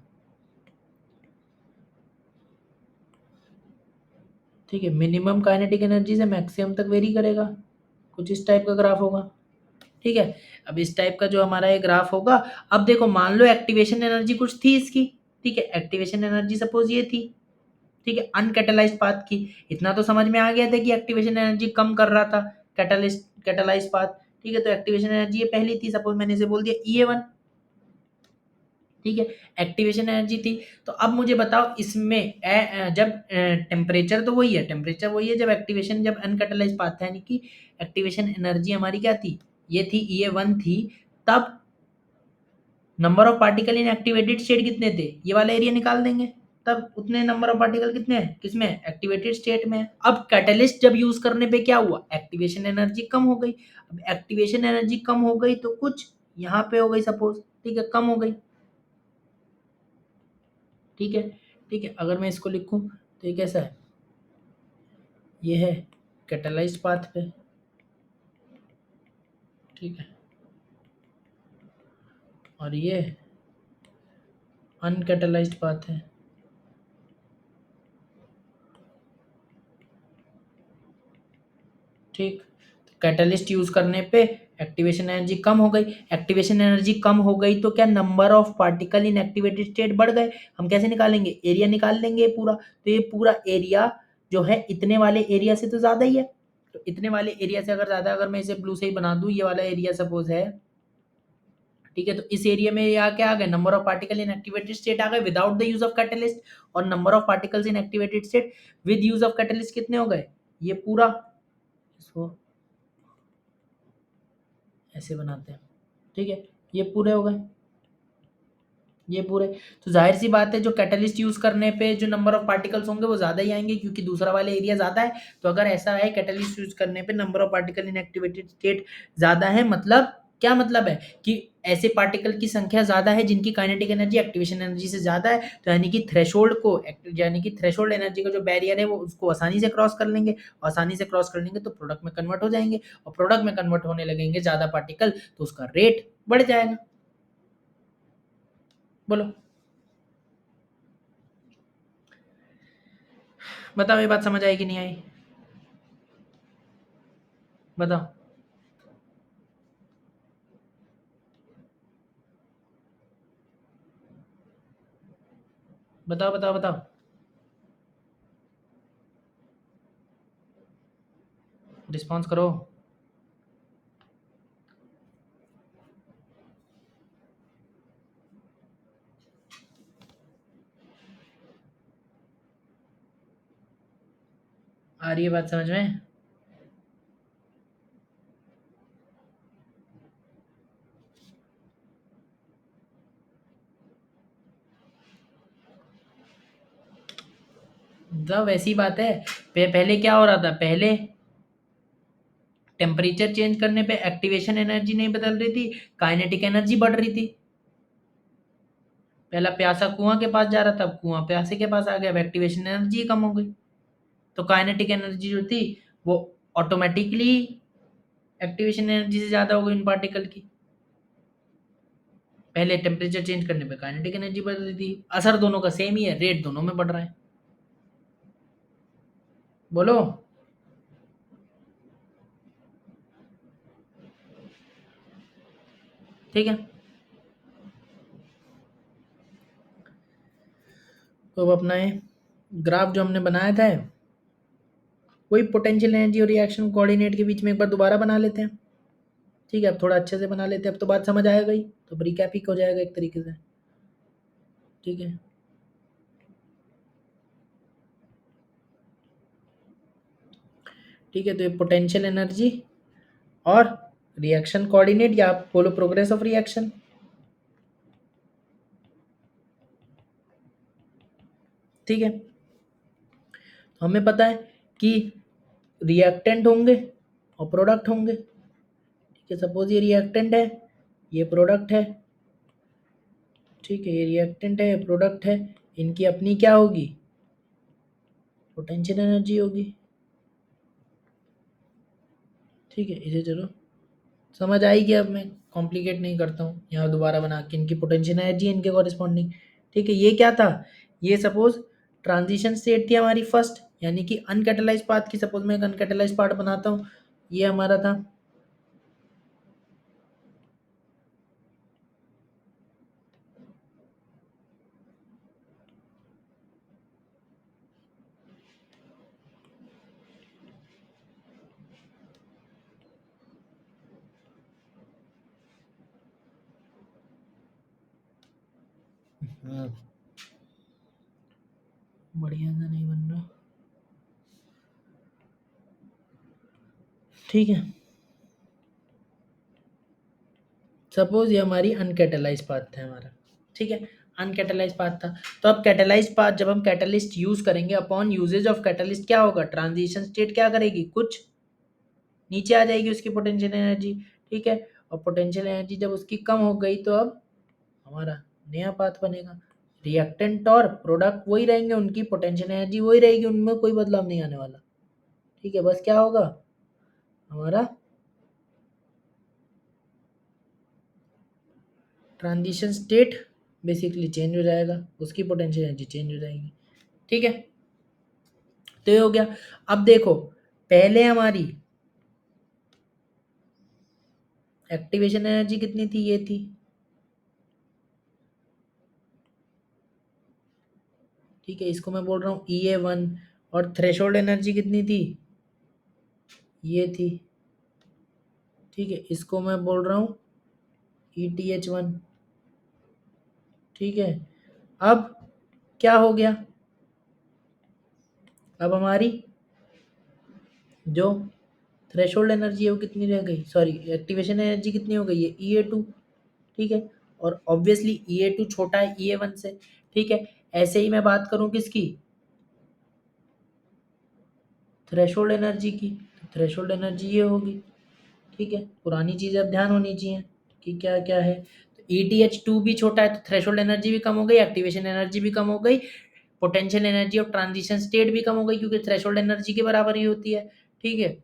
ठीक है, मिनिमम काइनेटिक एनर्जी से मैक्सिमम तक वेरी करेगा, कुछ इस टाइप का ग्राफ होगा, ठीक है। अब इस टाइप का जो हमारा ये ग्राफ होगा, अब देखो मान लो एक्टिवेशन एनर्जी कुछ थी इसकी, ठीक है, एक्टिवेशन एनर्जी सपोज ये थी, ठीक है, अनकैटलाइज्ड पाथ की। इतना तो समझ में आ गया था कि एक्टिवेशन एनर्जी कम कर रहा था कैटलाइज्ड पाथ, ठीक है। तो एक्टिवेशन एनर्जी ये पहली थी, सपोज मैंने इसे बोल दिया E1, ठीक है, एक्टिवेशन एनर्जी थी। तो अब मुझे बताओ इसमें जब टेम्परेचर तो वही है, टेम्परेचर वही है, जब एक्टिवेशन, जब अनकैटलाइज्ड पाथ था, यानी कि एक्टिवेशन एनर्जी हमारी क्या थी, ये थी E1 थी, तब number of particle in activated state कितने थे, ये वाला एरिया निकाल देंगे, तब उतने नंबर ऑफ पार्टिकल कितने हैं, किसमें, एक्टिवेटेड स्टेट में। अब कैटलिस्ट जब यूज करने पे क्या हुआ, एक्टिवेशन एनर्जी कम हो गई। अब एक्टिवेशन एनर्जी कम हो गई तो कुछ यहाँ पे हो गई सपोज, ठीक है, कम हो गई, ठीक है, ठीक है। अगर मैं इसको लिखूं तो ये कैसा है, ये है कैटलाइज्ड पाथ पे, ठीक है, और ये अनकैटलाइज्ड पाथ है, ठीक। कैटलिस्ट यूज करने पे एक्टिवेशन एनर्जी कम हो गई, एक्टिवेशन एनर्जी कम हो गई तो क्या number of particle in activated state बढ़ गए। हम कैसे निकालेंगे, एरिया निकाल लेंगे ये पूरा, तो ये पूरा एरिया जो है इतने वाले एरिया से तो ज्यादा ही है। तो इतने वाले एरिया से अगर ज्यादा, अगर मैं इसे ब्लू से ही बना दूं, ये वाला एरिया सपोज है, ठीक है, तो इस एरिया में यहाँ क्या आ गए, number of particle in activated state आ गए without the use of catalyst, और number of particles in activated state with use of catalyst कितने हो गए, ये पूरा, इसको ऐसे बनाते हैं, ठीक है, ये पूरे हो गए, ये पूरे। तो जाहिर सी बात है जो कैटलिस्ट यूज करने पे जो नंबर ऑफ पार्टिकल्स होंगे वो ज्यादा ही आएंगे, क्योंकि दूसरा वाला एरिया ज्यादा है। तो अगर ऐसा है कैटलिस्ट यूज करने पे number of particle in activated state ज्यादा है, मतलब क्या मतलब है कि ऐसे पार्टिकल की संख्या ज्यादा है जिनकी काइनेटिक एनर्जी एक्टिवेशन एनर्जी से ज्यादा है। तो यानी कि थ्रेशोल्ड को, यानी कि थ्रेशोल्ड एनर्जी का जो बैरियर है वो उसको आसानी से क्रॉस कर लेंगे। आसानी से क्रॉस कर लेंगे तो प्रोडक्ट में कन्वर्ट हो जाएंगे, और प्रोडक्ट में कन्वर्ट होने लगेंगे ज्यादा पार्टिकल, तो उसका रेट बढ़ जाएगा। बोलो, बताओ ये बात समझ आई कि नहीं आई? बताओ। बताओ बताओ बताओ। रिस्पॉन्स करो। आ रही है बात समझ में? तो वैसी बात है। पहले क्या हो रहा था, पहले टेम्परेचर चेंज करने पे एक्टिवेशन एनर्जी नहीं बदल रही थी, काइनेटिक एनर्जी बढ़ रही थी। पहला प्यासा कुआं के पास जा रहा था, अब कुआं प्यासे के पास आ गया, अब एक्टिवेशन एनर्जी कम हो गई। तो काइनेटिक एनर्जी जो थी वो ऑटोमेटिकली एक्टिवेशन एनर्जी से ज्यादा हो गई इन पार्टिकल की। पहले टेम्परेचर चेंज करने पे काइनेटिक एनर्जी बढ़ रही थी। असर दोनों का सेम ही है, रेट दोनों में बढ़ रहा है। बोलो। ठीक है। तो अब अपना ये ग्राफ जो हमने बनाया था, वही पोटेंशियल एनर्जी और रिएक्शन कोऑर्डिनेट के बीच में एक बार दोबारा बना लेते हैं। ठीक है, अब थोड़ा अच्छे से बना लेते हैं, अब तो बात समझ आएगा ही, तो रिकैप ही हो जाएगा एक तरीके से। ठीक है। ठीक है, तो ये पोटेंशियल एनर्जी और रिएक्शन कोऑर्डिनेट, या आप बोलो प्रोग्रेस ऑफ रिएक्शन। ठीक है, तो हमें पता है कि रिएक्टेंट होंगे और प्रोडक्ट होंगे। ठीक है, सपोज ये रिएक्टेंट है, ये प्रोडक्ट है। ठीक है, ये रिएक्टेंट है, ये प्रोडक्ट है। इनकी अपनी क्या होगी, पोटेंशियल एनर्जी होगी। ठीक है, इसे चलो समझ आएगी। अब मैं कॉम्प्लिकेट नहीं करता हूँ यहाँ, दोबारा बना के इनकी पोटेंशियल एनर्जी इनके कॉरेस्पॉन्डिंग। ठीक है, ये क्या था, ये सपोज ट्रांजिशन स्टेट थी हमारी फर्स्ट, यानी कि अनकैटलाइज पाथ की। सपोज मैं एक अनकैटलाइज पार्ट बनाता हूँ, ये हमारा था। हाँ, बढ़िया सा नहीं बन रहा। ठीक है, सपोज ये हमारी अनकैटलाइज पाथ था हमारा। ठीक है, अनकैटलाइज पाथ था। तो अब कैटलाइज पाथ, जब हम कैटलिस्ट यूज करेंगे, अपॉन यूजेज ऑफ कैटलिस्ट क्या होगा, ट्रांजिशन स्टेट क्या करेगी, कुछ नीचे आ जाएगी उसकी पोटेंशियल एनर्जी। ठीक है, और पोटेंशियल एनर्जी जब उसकी कम हो गई, तो अब हमारा नया पाथ बनेगा। रिएक्टेंट और प्रोडक्ट वही रहेंगे, उनकी पोटेंशियल एनर्जी वही रहेगी, उनमें कोई बदलाव नहीं आने वाला। ठीक है, बस क्या होगा, हमारा ट्रांजिशन स्टेट बेसिकली चेंज हो जाएगा, उसकी पोटेंशियल एनर्जी चेंज हो जाएगी। ठीक है, तो ये हो गया। अब देखो, पहले हमारी एक्टिवेशन एनर्जी कितनी थी, ये थी। ठीक है, इसको मैं बोल रहा हूँ EA1। और थ्रेशोल्ड एनर्जी कितनी थी, ये थी। ठीक है, इसको मैं बोल रहा हूँ ETH1। ठीक है, अब क्या हो गया, अब हमारी जो थ्रेशोल्ड एनर्जी है वो कितनी रह गई, सॉरी एक्टिवेशन एनर्जी कितनी हो गई है, EA2। ठीक है, और ऑब्वियसली EA2 छोटा है EA1 से, ठीक है। ऐसे ही मैं बात करूं किसकी, थ्रेशोल्ड एनर्जी की, तो थ्रेशोल्ड एनर्जी ये होगी, ठीक है। पुरानी चीज़ें अब ध्यान होनी चाहिए कि क्या क्या है। तो ETH2 भी छोटा है तो थ्रेशोल्ड एनर्जी भी कम हो गई, एक्टिवेशन एनर्जी भी कम हो गई, potential energy of transition state भी कम हो गई क्योंकि थ्रेशोल्ड एनर्जी के बराबर ही होती है, ठीक है।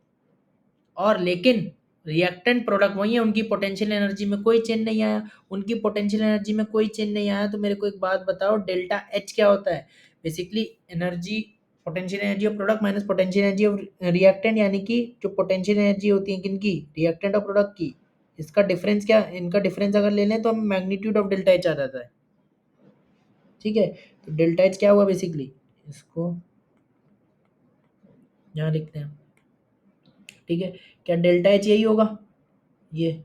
और लेकिन रिएक्टेंट प्रोडक्ट वही है, उनकी पोटेंशियल एनर्जी में कोई चेंज नहीं आया, उनकी पोटेंशियल एनर्जी में कोई चेंज नहीं आया। तो मेरे को एक बात बताओ, डेल्टा एच क्या होता है? Basically energy, potential energy of product minus potential energy of reactant, यानी कि जो पोटेंशियल एनर्जी होती है किनकी, रिएक्टेंट और प्रोडक्ट की, इसका डिफरेंस क्या, इनका डिफरेंस अगर ले लें तो हम मैग्नीट्यूड ऑफ डेल्टा एच आ जाता है, ठीक है। तो डेल्टा एच क्या हुआ बेसिकली, इसको यहाँ लिखते हैं, ठीक है। क्या डेल्टा एच यही होगा, ये,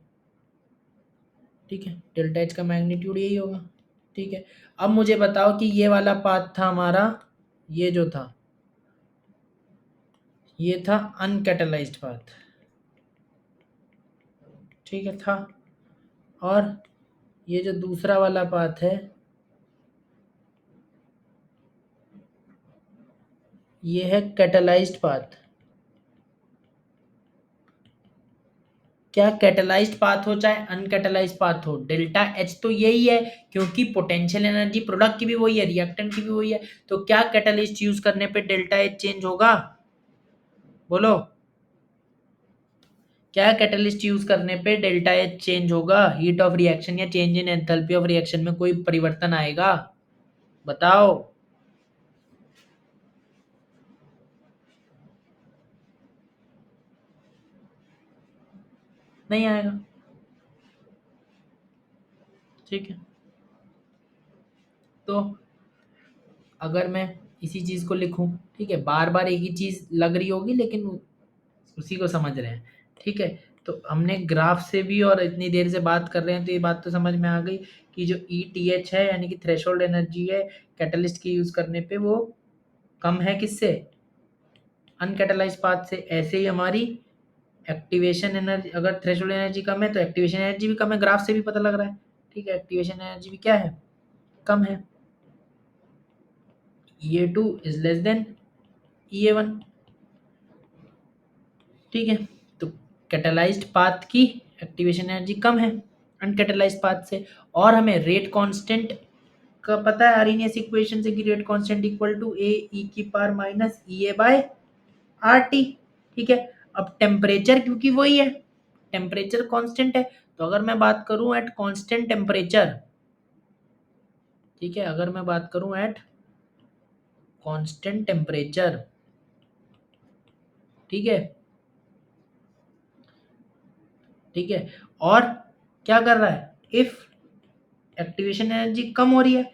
ठीक है, डेल्टा एच का मैग्नीट्यूड यही होगा, ठीक है। अब मुझे बताओ कि ये वाला पाथ था हमारा, ये जो था ये था अनकैटलाइज्ड पाथ, ठीक है था। और ये जो दूसरा वाला पाथ है ये है कैटलाइज्ड पाथ। क्या कैटलाइज्ड पाथ हो चाहे अनकैटलाइज्ड पाथ हो, डेल्टा एच तो यही है, क्योंकि पोटेंशियल एनर्जी प्रोडक्ट की भी वही है, रिएक्टेंट की भी वही है। तो क्या कैटलिस्ट यूज करने पे डेल्टा एच चेंज होगा, बोलो, क्या कैटलिस्ट यूज करने पे डेल्टा एच चेंज होगा, हीट ऑफ रिएक्शन या change in enthalpy of reaction में कोई परिवर्तन आएगा, बताओ। नहीं आएगा, ठीक है। तो अगर मैं इसी चीज को लिखूं, ठीक है, बार बार एक ही चीज लग रही होगी लेकिन उसी को समझ रहे हैं, ठीक है। तो हमने ग्राफ से भी और इतनी देर से बात कर रहे हैं तो ये बात तो समझ में आ गई कि जो ETH है यानी कि थ्रेशोल्ड एनर्जी है कैटलिस्ट के यूज करने पे वो कम है किससे, अनकैटलाइज्ड पाथ से। ऐसे ही हमारी एक्टिवेशन एनर्जी, अगर थ्रेशोल्ड एनर्जी कम है तो एक्टिवेशन एनर्जी भी कम है, ग्राफ से भी पता लग रहा है, ठीक है। एक्टिवेशन एनर्जी भी क्या है, कम है, EA2 is less than EA1, ठीक है। तो कैटलाइज्ड पाथ की एक्टिवेशन एनर्जी कम है अनकैटलाइज्ड पाथ से। और हमें रेट कांस्टेंट का पता है आर्हेनियस इक्वेशन से कि रेट कांस्टेंट इक्वल टू ए ई की power minus E A by R T, ठीक है। अब टेम्परेचर क्योंकि वही है, टेम्परेचर कांस्टेंट है, तो अगर मैं बात करूं एट कांस्टेंट टेम्परेचर, ठीक है, अगर मैं बात करूं एट कांस्टेंट टेम्परेचर, ठीक है, ठीक है। और क्या कर रहा है, इफ एक्टिवेशन एनर्जी कम हो रही है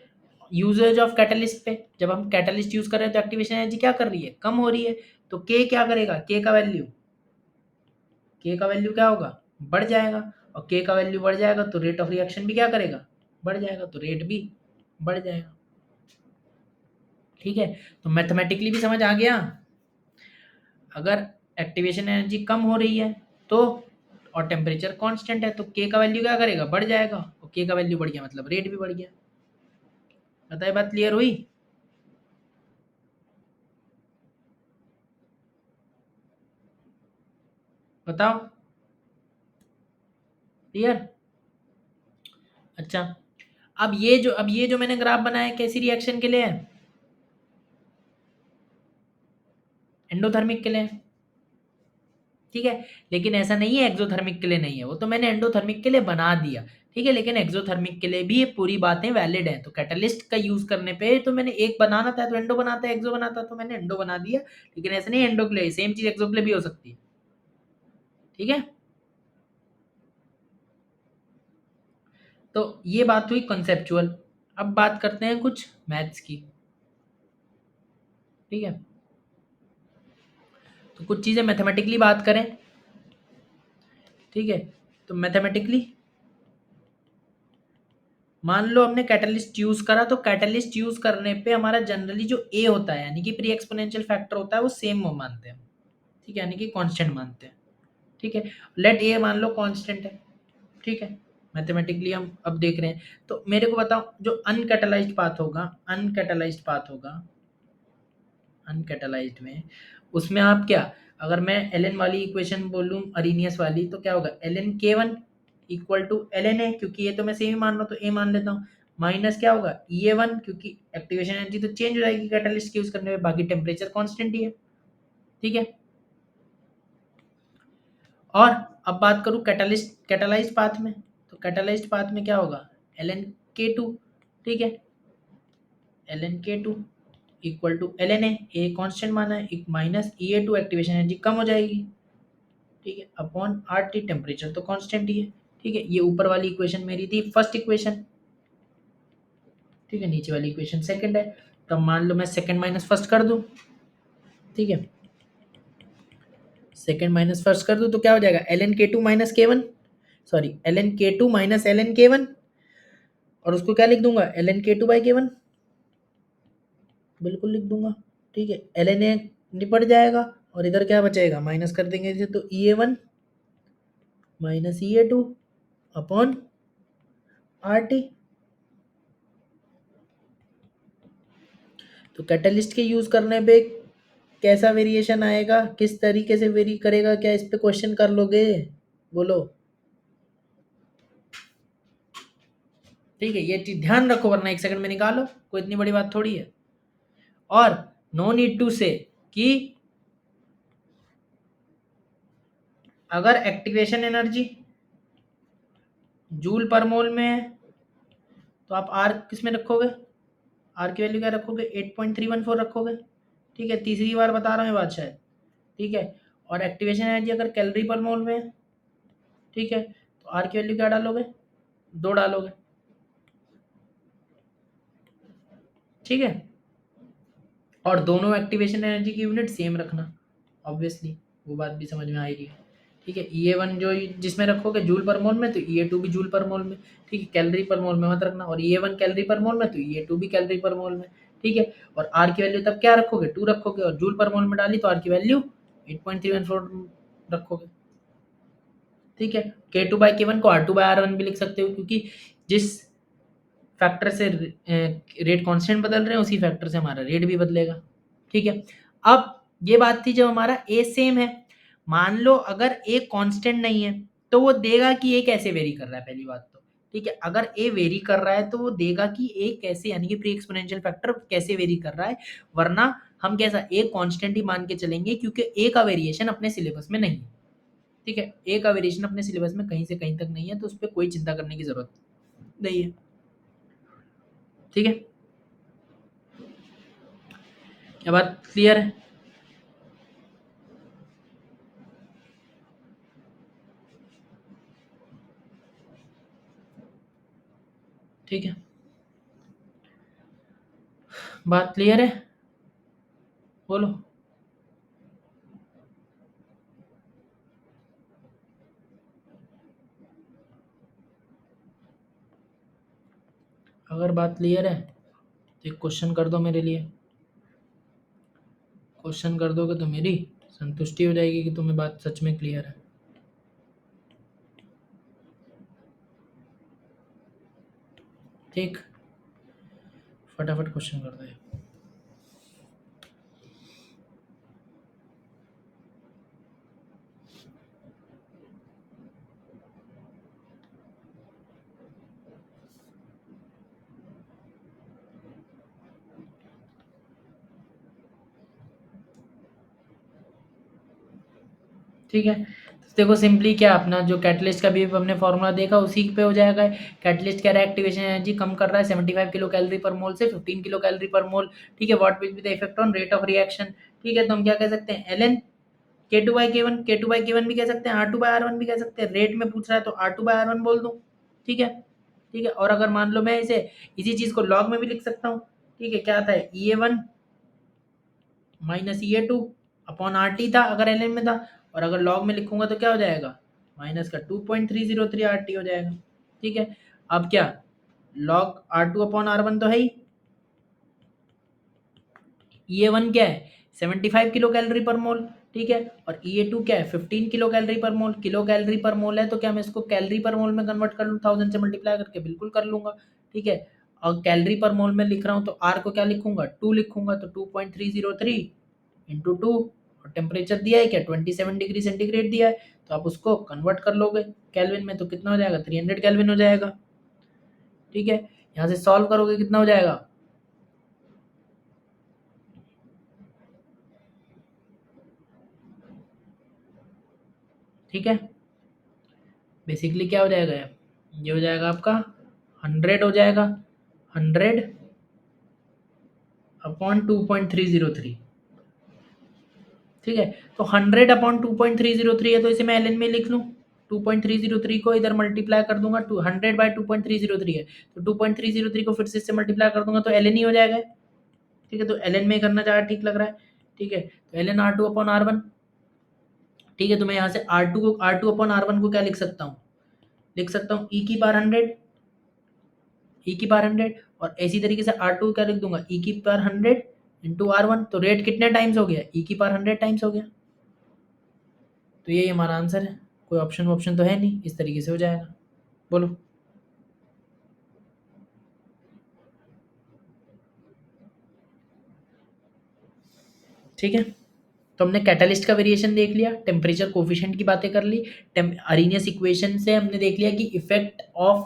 यूजेज ऑफ कैटलिस्ट पे, जब हम कैटलिस्ट यूज कर रहे हैं तो एक्टिवेशन एनर्जी क्या कर रही है, कम हो रही है। तो के क्या करेगा, के का वैल्यू क्या होगा, बढ़ जाएगा। और के का वैल्यू बढ़ जाएगा तो रेट ऑफ रिएक्शन भी क्या करेगा, बढ़ जाएगा, तो रेट भी बढ़ जाएगा, ठीक है। तो मैथमेटिकली भी समझ आ गया, अगर एक्टिवेशन एनर्जी कम हो रही है तो, और टेम्परेचर कांस्टेंट है तो के का वैल्यू क्या करेगा, बढ़ जाएगा, और के का वैल्यू बढ़ गया मतलब रेट भी बढ़ गया। बताइए, बात क्लियर हुई, बताओ, क्लियर। अच्छा, अब ये जो मैंने ग्राफ बनाया कैसी रिएक्शन के लिए है, एंडोथर्मिक के लिए है, ठीक है। लेकिन ऐसा नहीं है एक्सोथर्मिक के लिए नहीं है, वो तो मैंने एंडोथर्मिक के लिए बना दिया, ठीक है। लेकिन एक्सोथर्मिक के लिए भी ये पूरी बातें वैलिड हैं। तो कैटलिस्ट का यूज करने पे तो मैंने एक बनाना था तो एंडो बनाता, एक्सो बनाता तो मैंने एंडो बना दिया, लेकिन ऐसा नहीं है एंडो के लिए सेम चीज एक्सो के लिए भी हो सकती है, ठीक है। तो ये बात हुई कॉन्सेप्चुअल। अब बात करते हैं कुछ मैथ्स की, ठीक है। तो कुछ चीजें मैथमेटिकली बात करें, ठीक है। तो मैथमेटिकली मान लो हमने कैटलिस्ट यूज करा, तो कैटलिस्ट यूज करने पे हमारा जनरली जो ए होता है यानी कि प्री एक्सपोनेंशियल फैक्टर होता है वो सेम मानते हैं, ठीक है, यानी कि कांस्टेंट मानते हैं, ठीक है। लेट ए मान लो कांस्टेंट है, ठीक है। मैथमेटिकली हम अब देख रहे हैं। तो मेरे को बताओ जो अनकैटालाइज्ड पाथ होगा, अनकैटालाइज्ड पाथ होगा, अनकैटालाइज्ड में उसमें आप क्या, अगर मैं एल वाली इक्वेशन बोलूँ अरीनियस वाली, तो क्या होगा, L N K one equal to L N A, क्योंकि ये तो मैं सेम ही मान रहा हूँ तो ए मान लेता हूँ, माइनस क्या होगा ई ए वन, क्योंकि एक्टिवेशन एनर्जी तो चेंज हो जाएगी कैटालिस्ट यूज करने में, बाकी टेम्परेचर कॉन्स्टेंट ही है। ठीक है, और अब बात करूँ कैटालाइज्ड पाथ में, तो कैटालाइज्ड पाथ में क्या होगा, एल एन के टू। ठीक है, L N K two equal to L N A constant माना है, एक minus E A two, activation energy कम हो जाएगी। ठीक है, अपॉन आर टी, टेम्परेचर तो कांस्टेंट ही है। ठीक है, ये ऊपर वाली इक्वेशन मेरी थी फर्स्ट इक्वेशन। ठीक है, नीचे वाली इक्वेशन सेकंड है। तो मान लो मैं सेकंड माइनस फर्स्ट कर दूं। ठीक है, सेकंड माइनस फर्स्ट कर दूं तो क्या हो जाएगा, L N K to minus के one, sorry L N K to minus L N K one, और उसको क्या लिख दूंगा, L N K two by K one, बिल्कुल लिख दूंगा। ठीक है, एल एन ए निपट जाएगा और इधर क्या बचेगा, माइनस कर देंगे इसे, तो ई ए one minus E A to upon R T. तो कैटलिस्ट के यूज करने पे कैसा वेरिएशन आएगा, किस तरीके से वेरी करेगा, क्या इस पे क्वेश्चन कर लोगे, बोलो। ठीक है, ये चीज ध्यान रखो वरना एक सेकंड में निकालो, कोई इतनी बड़ी बात थोड़ी है। और नो नीड टू से कि अगर एक्टिवेशन एनर्जी जूल पर मोल में है तो आप आर किस में रखोगे, आर की वैल्यू क्या रखोगे, 8.314 रखोगे। ठीक है, तीसरी बार बता रहा हूँ ये बात शायद। ठीक है, और एक्टिवेशन एनर्जी अगर कैलोरी पर मोल में है, ठीक है, तो आर की वैल्यू क्या डालोगे, 2 डालोगे। ठीक है, और दोनों एक्टिवेशन एनर्जी की यूनिट सेम रखना, ऑब्वियसली वो बात भी समझ में आएगी। ठीक है, ई ए वन जो जिसमें रखोगे जूल पर मोल में, तो ई ए टू भी जूल पर मोल में। ठीक है, कैलोरी पर मोल में मत रखना, और ई ए वन कैलोरी पर मोल में तो ई ए टू भी कैलोरी पर मोल में। ठीक है, और आर की वैल्यू तब क्या रखोगे, 2 रखोगे, और जूल पर मोल में डाली तो आर की वैल्यू 8.314 रखोगे। ठीक है, K two by K one को R two by R one भी लिख सकते हो, क्योंकि जिस फैक्टर से रेट कांस्टेंट बदल रहे हैं उसी फैक्टर से हमारा रेट भी बदलेगा। ठीक है, अब ये बात थी जब हमारा ए सेम है, मान लो अगर ए कांस्टेंट नहीं है तो वो देगा कि ए कैसे वेरी कर रहा है, पहली बात तो। ठीक है, अगर ए वेरी कर रहा है तो वो देगा कि ए कैसे, यानी कि प्री एक्सपोनेंशियल फैक्टर कैसे वेरी कर रहा है, वरना हम कैसा ए कांस्टेंट ही मान के चलेंगे, क्योंकि ए का वेरिएशन अपने सिलेबस में नहीं है। ठीक है, ए का वेरिएशन अपने सिलेबस में कहीं से कहीं तक नहीं है, तो उस पर कोई चिंता करने की जरूरत नहीं है। ठीक है, क्या बात क्लियर है। ठीक है, बात क्लियर है, बोलो। अगर बात क्लियर है तो एक क्वेश्चन कर दो मेरे लिए, क्वेश्चन कर दोगे तो मेरी संतुष्टि हो जाएगी कि तुम्हें बात सच में क्लियर है। ठीक, फटाफट क्वेश्चन कर दो। ठीक है, तो देखो सिंपली क्या, अपना जो कैटलिस्ट का भी हमने फॉर्मूला देखा उसी पे हो जाएगा। कैटलिस्ट कह रहा है एक्टिवेशन एनर्जी कम कर रहा है 75 किलो कैलोरी पर मोल से 15 किलो कैलोरी पर मोल। ठीक है, what will be the effect on rate of reaction. ठीक है, तो हम क्या कह सकते हैं, L N K two by K one, K two by K one भी कह सकते हैं, R two by R one भी कह सकते हैं, रेट में पूछ रहा है तो R two by R one बोल दूँ। ठीक है, ठीक है, और अगर मान लो मैं इसे इसी चीज को लॉग में भी लिख सकता हूँ। ठीक है, क्या आता है, E A one minus E A to upon R T था अगर एल एन में था, और अगर लॉग में लिखूंगा तो क्या हो जाएगा, माइनस का 2.303 आर टी हो जाएगा। ठीक है, अब क्या, log R two upon R one तो है ही, ई ए वन क्या है 75 किलो कैलोरी पर मोल। ठीक है। और E2 क्या है 15 किलो कैलोरी पर मोल, किलो कैलोरी पर मोल है तो क्या मैं इसको कैलोरी पर मोल में कन्वर्ट कर लूँ 1000 से मल्टीप्लाई करके, बिल्कुल कर लूंगा। ठीक है। और कैलोरी पर मोल में लिख रहा हूँ तो R को क्या लिखूंगा 2 लिखूंगा, तो 2.303 इंटू 2, और टेम्परेचर दिया है क्या 27 डिग्री सेंटीग्रेड दिया है, तो आप उसको कन्वर्ट कर लोगे केल्विन में तो कितना हो जाएगा 300 केल्विन हो जाएगा। ठीक है। यहाँ से सॉल्व करोगे कितना हो जाएगा, ठीक है। बेसिकली क्या हो जाएगा, ये हो जाएगा आपका 100 हो जाएगा, 100 अपॉन 2.303। ठीक है। तो 100 अपॉन 2.303 है तो इसे मैं ln में लिख लूँ, 2.303 को इधर मल्टीप्लाई कर दूंगा, 100 बाय 2.303 है तो 2.303 को फिर से इससे मल्टीप्लाई कर दूंगा तो ln ही हो जाएगा। ठीक है। तो ln में करना ज़्यादा ठीक लग रहा है। ठीक है। तो ln R2 अपॉन R1। ठीक है। तो मैं यहाँ से R2 अपॉन R1 को क्या लिख सकता हूँ, लिख सकता हूँ e की पावर 100, e की पावर 100, और इसी तरीके से R2 क्या लिख दूंगा e की पावर 100 इंटू R1। तो रेट कितने टाइम्स हो गया, e की पावर 100 टाइम्स हो गया। तो यही हमारा आंसर है, कोई ऑप्शन तो है नहीं, इस तरीके से हो जाएगा। बोलो। ठीक है। तो हमने कैटलिस्ट का वेरिएशन देख लिया, टेम्परेचर कोफिशिएंट की बातें कर ली, अरीनियस इक्वेशन से हमने देख लिया कि effect of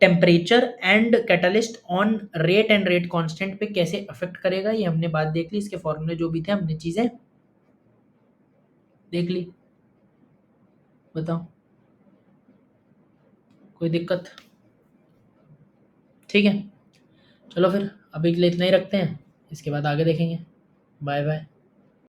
temperature and catalyst on rate and rate constant पे कैसे अफेक्ट करेगा, ये हमने बात देख ली। इसके फॉर्मूले जो भी थे हमने चीज़ें देख ली। बताओ कोई दिक्कत। ठीक है। चलो फिर अभी के लिए इतना ही रखते हैं, इसके बाद आगे देखेंगे। Bye bye.